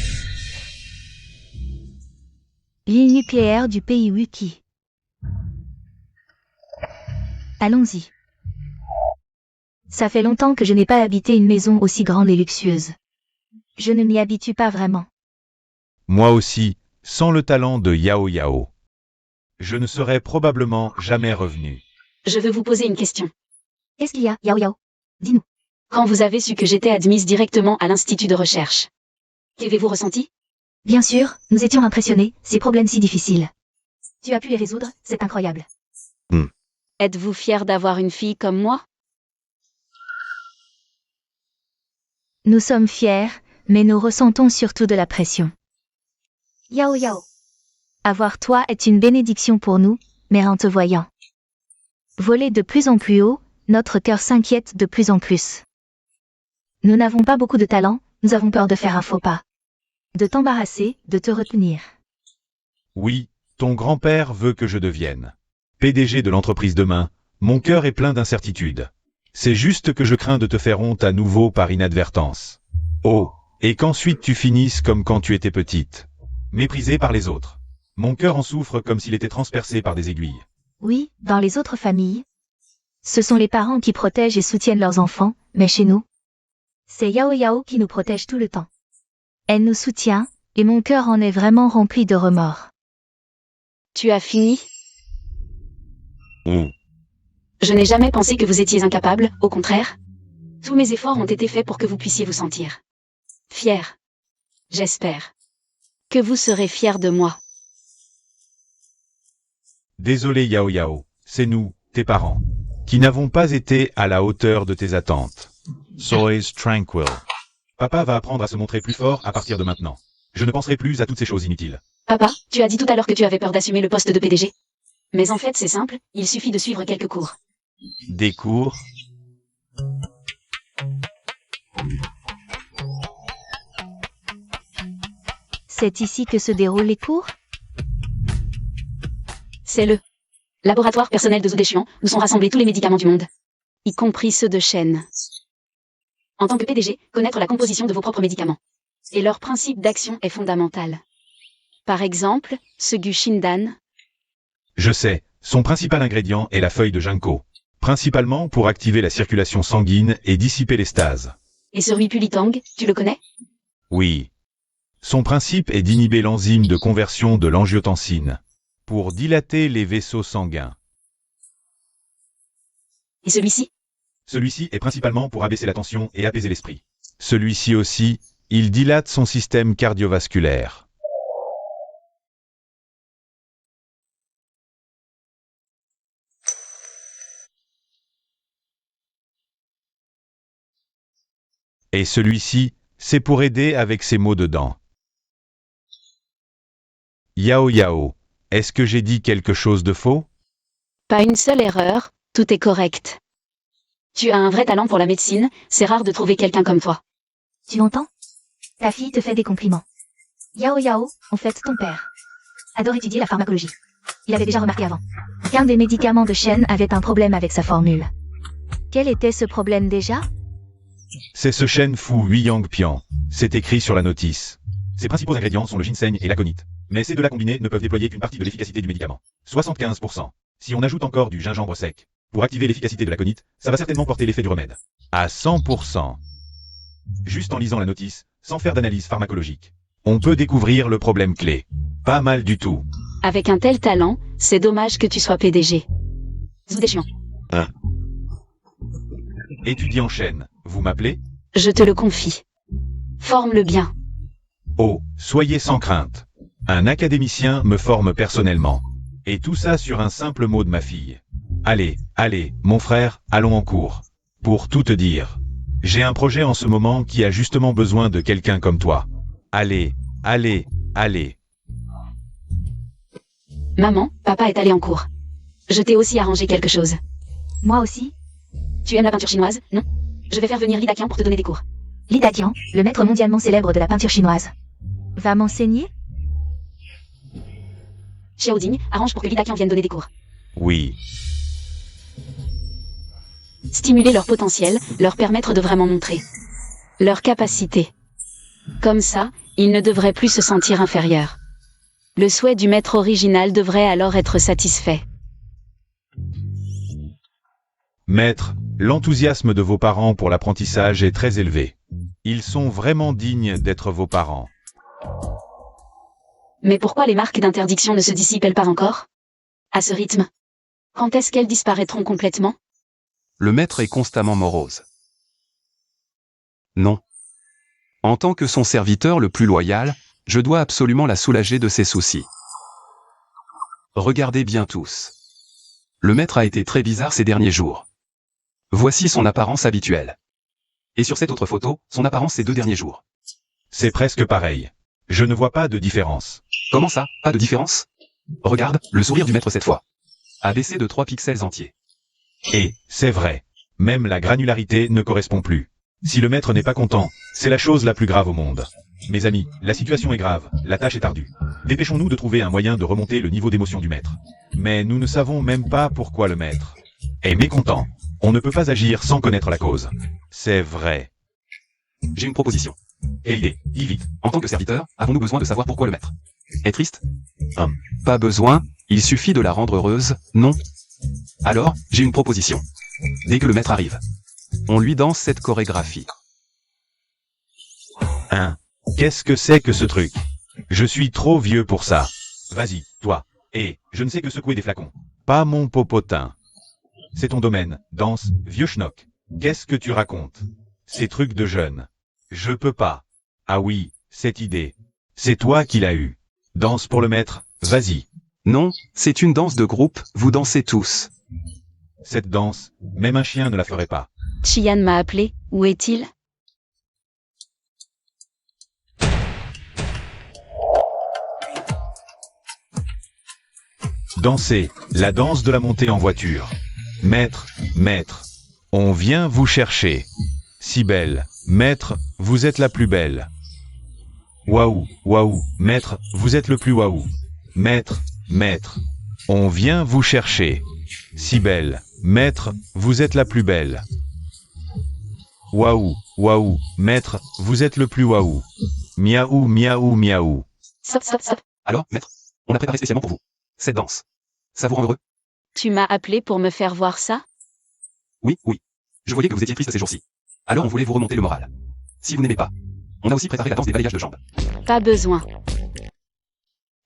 L'île nucléaire du pays Wiki. Allons-y. Ça fait longtemps que je n'ai pas habité une maison aussi grande et luxueuse. Je ne m'y habitue pas vraiment. Moi aussi, sans le talent de Yao Yao. Je ne serais probablement jamais revenu. Je veux vous poser une question. Qu'est-ce qu'il y a, Yao Yao? Dis-nous. Quand vous avez su que j'étais admise directement à l'institut de recherche, qu'avez-vous ressenti? Bien sûr, nous étions impressionnés, ces problèmes si difficiles. Tu as pu les résoudre, c'est incroyable. Êtes-vous fier d'avoir une fille comme moi? Nous sommes fiers, mais nous ressentons surtout de la pression. Yao Yao. Avoir toi est une bénédiction pour nous, mère en te voyant. Voler de plus en plus haut, notre cœur s'inquiète de plus en plus. Nous n'avons pas beaucoup de talent, nous avons peur de faire un faux pas. De t'embarrasser, de te retenir. Oui, ton grand-père veut que je devienne PDG de l'entreprise demain. Mon cœur est plein d'incertitudes. C'est juste que je crains de te faire honte à nouveau par inadvertance. Oh, et qu'ensuite tu finisses comme quand tu étais petite. Méprisée par les autres. Mon cœur en souffre comme s'il était transpercé par des aiguilles. Oui, dans les autres familles. Ce sont les parents qui protègent et soutiennent leurs enfants, mais chez nous, c'est Yao Yao qui nous protège tout le temps. Elle nous soutient, et mon cœur en est vraiment rempli de remords. Tu as fini? Oh. Je n'ai jamais pensé que vous étiez incapable, au contraire. Tous mes efforts ont été faits pour que vous puissiez vous sentir fier. J'espère que vous serez fiers de moi. Désolé Yao Yao, c'est nous, tes parents, qui n'avons pas été à la hauteur de tes attentes. Sois tranquille. Papa va apprendre à se montrer plus fort à partir de maintenant. Je ne penserai plus à toutes ces choses inutiles. Papa, tu as dit tout à l'heure que tu avais peur d'assumer le poste de PDG. Mais en fait c'est simple, il suffit de suivre quelques cours. Des cours? C'est ici que se déroulent les cours? C'est le laboratoire personnel de Zodéchian, où sont rassemblés tous les médicaments du monde, y compris ceux de Shen. En tant que PDG, connaître la composition de vos propres médicaments. Et leur principe d'action est fondamental. Par exemple, ce Gu Shindan. Je sais, son principal ingrédient est la feuille de ginkgo. Principalement pour activer la circulation sanguine et dissiper les stases. Et ce Ruipulitang, tu le connais? Oui. Son principe est d'inhiber l'enzyme de conversion de l'angiotensine pour dilater les vaisseaux sanguins. Et celui-ci? Celui-ci est principalement pour abaisser la tension et apaiser l'esprit. Celui-ci aussi, il dilate son système cardiovasculaire. Et celui-ci, c'est pour aider avec ses maux de dents. Yao Yao, est-ce que j'ai dit quelque chose de faux? Pas une seule erreur, tout est correct. Tu as un vrai talent pour la médecine, c'est rare de trouver quelqu'un comme toi. Tu entends? Ta fille te fait des compliments. Yao Yao, en fait ton père, adore étudier la pharmacologie. Il avait déjà remarqué avant qu'un des médicaments de Shen avait un problème avec sa formule. Quel était ce problème déjà? C'est ce Shen Fu Huiyang Pian. C'est écrit sur la notice. Ses principaux ingrédients sont le ginseng et l'aconite. Mais ces deux-là combinés ne peuvent déployer qu'une partie de l'efficacité du médicament. 75%. Si on ajoute encore du gingembre sec, pour activer l'efficacité de l'aconite, ça va certainement porter l'effet du remède. À 100%. Juste en lisant la notice, sans faire d'analyse pharmacologique, on peut découvrir le problème clé. Pas mal du tout. Avec un tel talent, c'est dommage que tu sois PDG. Zodéchian. Étudiant Shen, vous m'appelez? Je te le confie. Forme-le bien. Oh, soyez sans crainte. Un académicien me forme personnellement. Et tout ça sur un simple mot de ma fille. Allez, mon frère, allons en cours. Pour tout te dire, j'ai un projet en ce moment qui a justement besoin de quelqu'un comme toi. Allez. Maman, papa est allé en cours. Je t'ai aussi arrangé quelque chose. Moi aussi. Tu aimes la peinture chinoise, non? Je vais faire venir Li Daqian pour te donner des cours. Li Daqian, le maître mondialement célèbre de la peinture chinoise, va m'enseigner? Xiao Ding, arrange pour que Li Daqian vienne donner des cours. Oui. Stimuler leur potentiel, leur permettre de vraiment montrer leur capacité. Comme ça, ils ne devraient plus se sentir inférieurs. Le souhait du maître original devrait alors être satisfait. Maître, l'enthousiasme de vos parents pour l'apprentissage est très élevé. Ils sont vraiment dignes d'être vos parents. Mais pourquoi les marques d'interdiction ne se dissipent-elles pas encore? À ce rythme, quand est-ce qu'elles disparaîtront complètement? Le maître est constamment morose. Non. En tant que son serviteur le plus loyal, je dois absolument la soulager de ses soucis. Regardez bien tous. Le maître a été très bizarre ces derniers jours. Voici son apparence habituelle. Et sur cette autre photo, son apparence ces 2 derniers jours. C'est presque pareil. Je ne vois pas de différence. Comment ça, pas de différence? Regarde, le sourire du maître cette fois a baissé de 3 pixels entiers. Et, c'est vrai. Même la granularité ne correspond plus. Si le maître n'est pas content, c'est la chose la plus grave au monde. Mes amis, la situation est grave, la tâche est ardue. Dépêchons-nous de trouver un moyen de remonter le niveau d'émotion du maître. Mais nous ne savons même pas pourquoi le maître est mécontent. On ne peut pas agir sans connaître la cause. C'est vrai. J'ai une proposition. Quelle idée? Dis vite. En tant que serviteur, avons-nous besoin de savoir pourquoi le maître est triste? Pas besoin, il suffit de la rendre heureuse, non? Alors, j'ai une proposition. Dès que le maître arrive, on lui danse cette chorégraphie. Qu'est-ce que c'est que ce truc? Je suis trop vieux pour ça. Vas-y, toi. Et, je ne sais que secouer des flacons. Pas mon popotin. C'est ton domaine, danse, vieux schnock. Qu'est-ce que tu racontes? Ces trucs de jeunes. Je peux pas. Ah oui, cette idée. C'est toi qui l'as eue. Danse pour le maître, vas-y. Non, c'est une danse de groupe, vous dansez tous. Cette danse, même un chien ne la ferait pas. Chian m'a appelé, où est-il? Dansez, la danse de la montée en voiture. Maître, maître, on vient vous chercher. Si belle, maître, vous êtes la plus belle. Waouh, waouh, maître, vous êtes le plus waouh. Maître, maître, on vient vous chercher. Si belle, maître, vous êtes la plus belle. Waouh, waouh, maître, vous êtes le plus waouh. Miaou, miaou, miaou. Stop, stop, stop. Alors, maître, on a préparé spécialement pour vous cette danse. Ça vous rend heureux? Tu m'as appelé pour me faire voir ça? Oui, oui. Je voyais que vous étiez triste ces jours-ci. Alors on voulait vous remonter le moral. Si vous n'aimez pas, on a aussi préparé la danse des balayages de jambes. Pas besoin.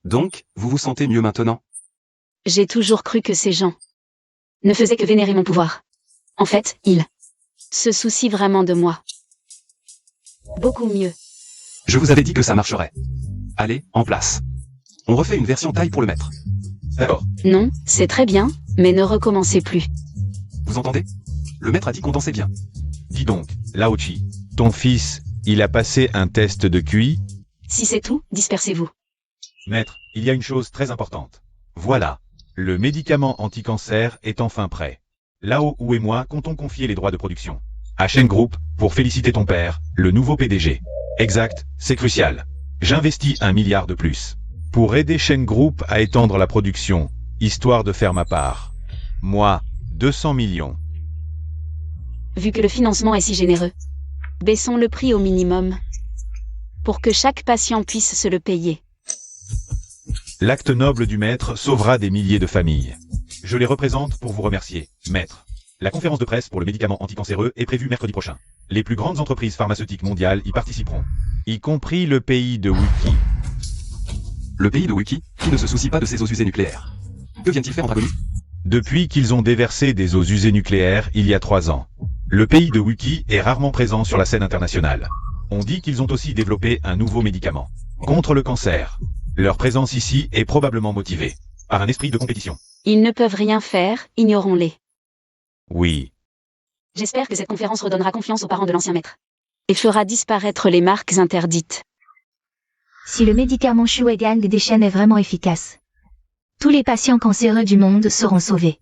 Donc, vous vous sentez mieux maintenant? J'ai toujours cru que ces gens ne faisaient que vénérer mon pouvoir. En fait, ils se soucient vraiment de moi. Beaucoup mieux. Je vous avais dit que ça marcherait. Allez, en place. On refait une version taille pour le maître. D'accord. Non, c'est très bien, mais ne recommencez plus. Vous entendez? Le maître a dit qu'on dansait bien. Dis donc, Laochi, ton fils, il a passé un test de QI? Si c'est tout, dispersez-vous. Maître, il y a une chose très importante. Voilà. Le médicament anti-cancer est enfin prêt. Lao Wu et moi comptons confier les droits de production à Shen Group pour féliciter ton père, le nouveau PDG. Exact, c'est crucial. J'investis 1 milliard de plus pour aider Shen Group à étendre la production, histoire de faire ma part. Moi, 200 millions. Vu que le financement est si généreux, baissons le prix au minimum pour que chaque patient puisse se le payer. L'acte noble du maître sauvera des milliers de familles. Je les représente pour vous remercier, maître. La conférence de presse pour le médicament anticancéreux est prévue mercredi prochain. Les plus grandes entreprises pharmaceutiques mondiales y participeront, y compris le pays de Wiki. Le pays de Wiki, qui ne se soucie pas de ses eaux usées nucléaires. Que vient-il faire en Dragonie? Depuis qu'ils ont déversé des eaux usées nucléaires il y a 3 ans, le pays de Wiki est rarement présent sur la scène internationale. On dit qu'ils ont aussi développé un nouveau médicament contre le cancer. Leur présence ici est probablement motivée par un esprit de compétition. Ils ne peuvent rien faire, ignorons-les. Oui. J'espère que cette conférence redonnera confiance aux parents de l'ancien maître et fera disparaître les marques interdites. Si le médicament Shuegang des Shen est vraiment efficace, tous les patients cancéreux du monde seront sauvés.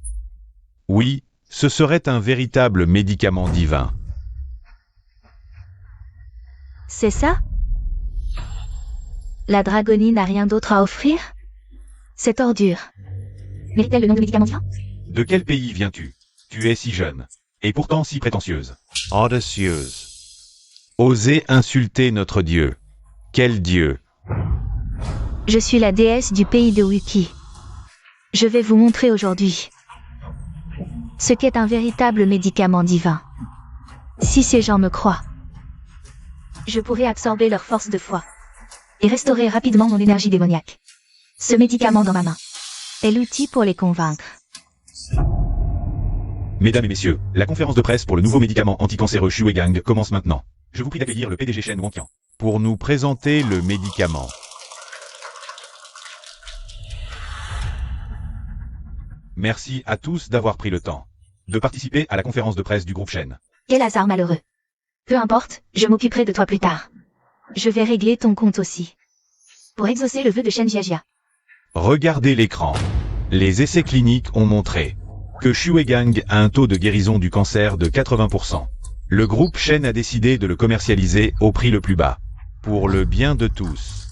Oui, ce serait un véritable médicament divin. C'est ça? La Dragonie n'a rien d'autre à offrir? Cette ordure mérite-t-elle le nom de médicament divin? De quel pays viens-tu? Tu es si jeune, et pourtant si prétentieuse. Audacieuse. Oser insulter notre Dieu. Quel Dieu? Je suis la déesse du pays de Wiki. Je vais vous montrer aujourd'hui ce qu'est un véritable médicament divin. Si ces gens me croient, je pourrai absorber leur force de foi et restaurer rapidement mon énergie démoniaque. Ce médicament dans ma main est l'outil pour les convaincre. Mesdames et messieurs, la conférence de presse pour le nouveau médicament anticancéreux Shuegang commence maintenant. Je vous prie d'accueillir le PDG Shen Wangqian pour nous présenter le médicament. Merci à tous d'avoir pris le temps de participer à la conférence de presse du groupe Shen. Quel hasard malheureux Peu importe, je m'occuperai de toi plus tard. Je vais régler ton compte aussi. Pour exaucer le vœu de Shen Jiajia. Regardez l'écran. Les essais cliniques ont montré que Shuegang a un taux de guérison du cancer de 80%. Le groupe Shen a décidé de le commercialiser au prix le plus bas, pour le bien de tous.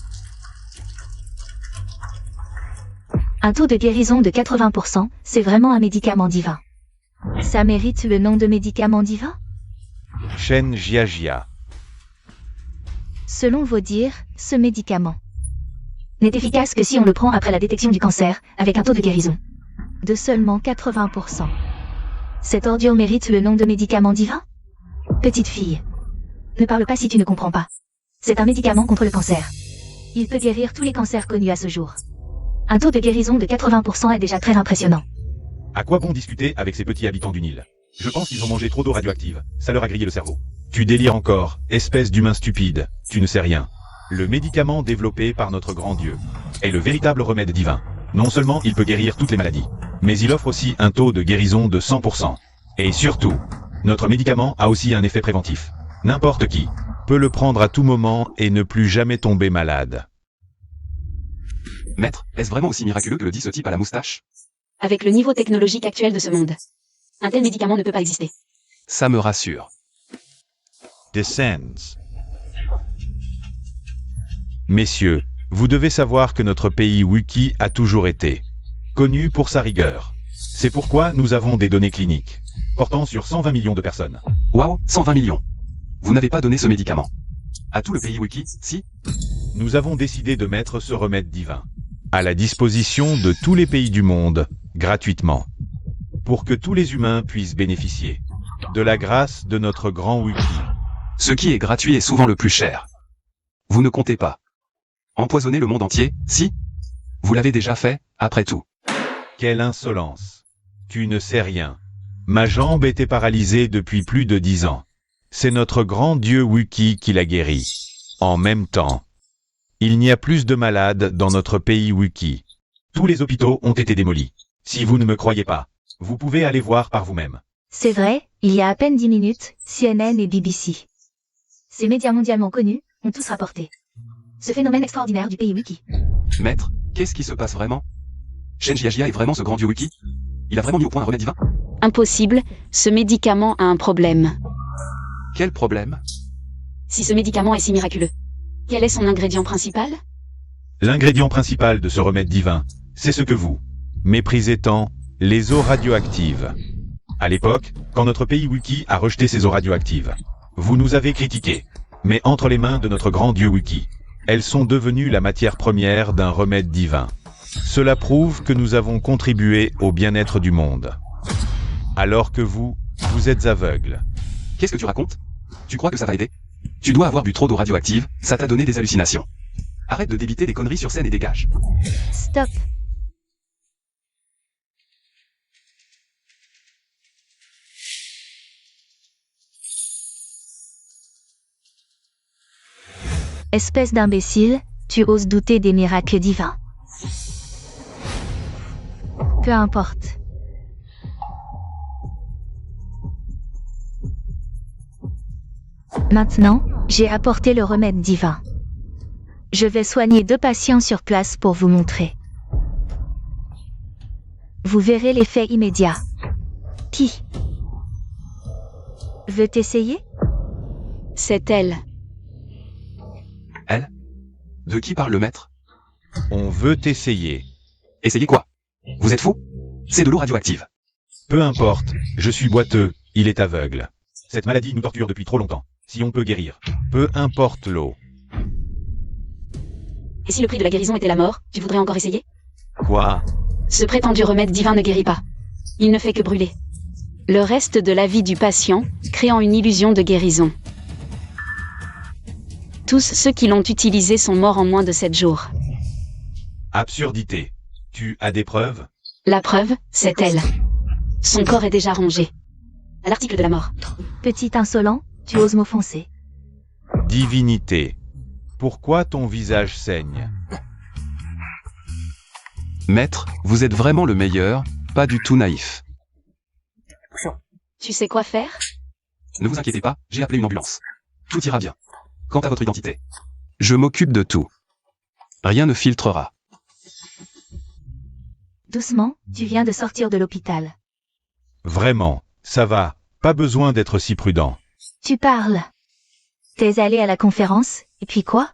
Un taux de guérison de 80%, c'est vraiment un médicament divin. Ça mérite le nom de médicament divin? Shen Jiajia. Selon vos dires, ce médicament n'est efficace que si on le prend après la détection du cancer, avec un taux de guérison de seulement 80%. Cette ordure mérite le nom de médicament divin? Petite fille, ne parle pas si tu ne comprends pas. C'est un médicament contre le cancer. Il peut guérir tous les cancers connus à ce jour. Un taux de guérison de 80% est déjà très impressionnant. À quoi bon discuter avec ces petits habitants du Nil? Je pense qu'ils ont mangé trop d'eau radioactive. Ça leur a grillé le cerveau. Tu délires encore, espèce d'humain stupide. Tu ne sais rien. Le médicament développé par notre grand Dieu est le véritable remède divin. Non seulement il peut guérir toutes les maladies, mais il offre aussi un taux de guérison de 100%. Et surtout, notre médicament a aussi un effet préventif. N'importe qui peut le prendre à tout moment et ne plus jamais tomber malade. Maître, est-ce vraiment aussi miraculeux que le dit ce type à la moustache? Avec le niveau technologique actuel de ce monde, un tel médicament ne peut pas exister. Ça me rassure. Descends. Messieurs, vous devez savoir que notre pays Wiki a toujours été connu pour sa rigueur. C'est pourquoi nous avons des données cliniques portant sur 120 millions de personnes. Waouh, 120 millions. Vous n'avez pas donné ce médicament à tout le pays Wiki, si? Nous avons décidé de mettre ce remède divin à la disposition de tous les pays du monde, gratuitement, pour que tous les humains puissent bénéficier de la grâce de notre grand Wiki. Ce qui est gratuit est souvent le plus cher. Vous ne comptez pas empoisonner le monde entier, si? Vous l'avez déjà fait, après tout. Quelle insolence! Tu ne sais rien. Ma jambe était paralysée depuis plus de 10 ans. C'est notre grand dieu Wiki qui l'a guéri. En même temps, il n'y a plus de malades dans notre pays Wiki. Tous les hôpitaux ont été démolis. Si vous ne me croyez pas, vous pouvez aller voir par vous-même. C'est vrai, il y a à peine 10 minutes, CNN et BBC. Ces médias mondialement connus ont tous rapporté ce phénomène extraordinaire du pays Wiki. Maître, qu'est-ce qui se passe vraiment? Shen Jiajia est vraiment ce grand dieu Wiki? Il a vraiment mis au point un remède divin? Impossible, ce médicament a un problème. Quel problème? Si ce médicament est si miraculeux, quel est son ingrédient principal? L'ingrédient principal de ce remède divin, c'est ce que vous méprisez tant, les eaux radioactives. À l'époque, quand notre pays Wiki a rejeté ces eaux radioactives, vous nous avez critiqués. Mais entre les mains de notre grand dieu Wiki, elles sont devenues la matière première d'un remède divin. Cela prouve que nous avons contribué au bien-être du monde. Alors que vous êtes aveugles. Qu'est-ce que tu racontes? Tu crois que ça va aider? Tu dois avoir bu trop d'eau radioactive, ça t'a donné des hallucinations. Arrête de débiter des conneries sur scène et dégage. Stop. Espèce d'imbécile, tu oses douter des miracles divins. Peu importe. Maintenant, j'ai apporté le remède divin. Je vais soigner 2 patients sur place pour vous montrer. Vous verrez l'effet immédiat. Qui veut essayer? C'est elle. Elle? De qui parle le maître? On veut essayer. Essayez quoi? Vous êtes fou? C'est de l'eau radioactive. Peu importe, je suis boiteux, il est aveugle. Cette maladie nous torture depuis trop longtemps. Si on peut guérir, peu importe l'eau. Et si le prix de la guérison était la mort, tu voudrais encore essayer? Quoi? Ce prétendu remède divin ne guérit pas. Il ne fait que brûler le reste de la vie du patient, créant une illusion de guérison. Tous ceux qui l'ont utilisé sont morts en moins de 7 jours. Absurdité. Tu as des preuves? La preuve, c'est elle. Son corps est déjà rongé. À l'article de la mort. Petit insolent, tu oses m'offenser. Divinité. Pourquoi ton visage saigne? Maître, vous êtes vraiment le meilleur, pas du tout naïf. Tu sais quoi faire? Ne vous inquiétez pas, j'ai appelé une ambulance. Tout ira bien. Quant à votre identité, je m'occupe de tout. Rien ne filtrera. Doucement, tu viens de sortir de l'hôpital. Vraiment, ça va, pas besoin d'être si prudent. Tu parles. T'es allé à la conférence, et puis quoi?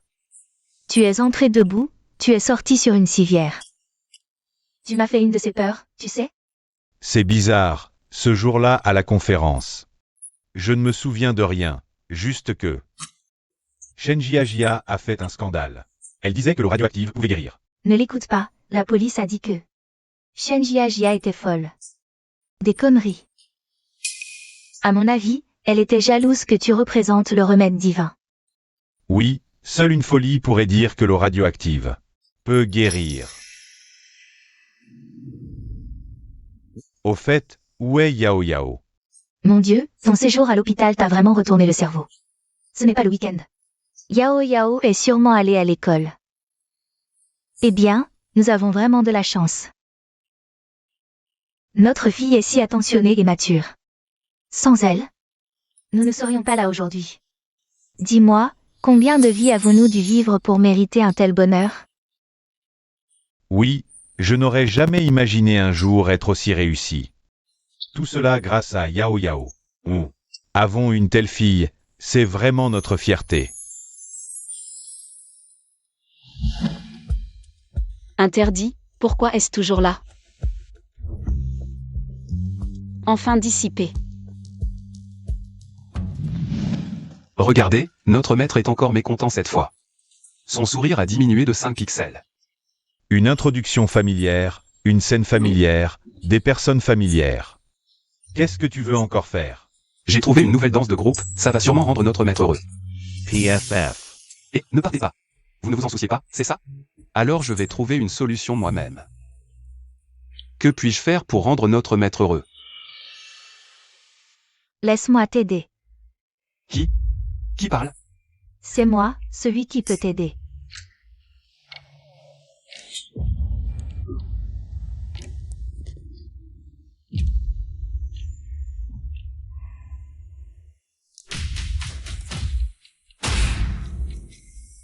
Tu es entré debout, tu es sorti sur une civière. Tu m'as fait une de ces peurs, tu sais? C'est bizarre, ce jour-là à la conférence. Je ne me souviens de rien, juste que... Shenjiajia a fait un scandale. Elle disait que l'eau radioactive pouvait guérir. Ne l'écoute pas, la police a dit que... Shenjiajia était folle. Des conneries. À mon avis, elle était jalouse que tu représentes le remède divin. Oui, seule une folie pourrait dire que l'eau radioactive peut guérir. Au fait, où est Yao Yao? Mon Dieu, ton séjour à l'hôpital t'a vraiment retourné le cerveau. Ce n'est pas le week-end. Yao Yao est sûrement allé à l'école. Eh bien, nous avons vraiment de la chance. Notre fille est si attentionnée et mature. Sans elle, nous ne serions pas là aujourd'hui. Dis-moi, combien de vies avons-nous dû vivre pour mériter un tel bonheur? Oui, je n'aurais jamais imaginé un jour être aussi réussi. Tout cela grâce à Yao Yao. Nous avons une telle fille, c'est vraiment notre fierté. Interdit, pourquoi est-ce toujours là? Enfin dissipé. Regardez, notre maître est encore mécontent cette fois. Son sourire a diminué de 5 pixels. Une introduction familière, une scène familière, des personnes familières. Qu'est-ce que tu veux encore faire? J'ai trouvé une nouvelle danse de groupe, ça va sûrement rendre notre maître heureux. PFF. Et, ne partez pas. Vous ne vous en souciez pas, c'est ça? Alors je vais trouver une solution moi-même. Que puis-je faire pour rendre notre maître heureux? Laisse-moi t'aider. Qui parle? C'est moi, celui qui peut t'aider.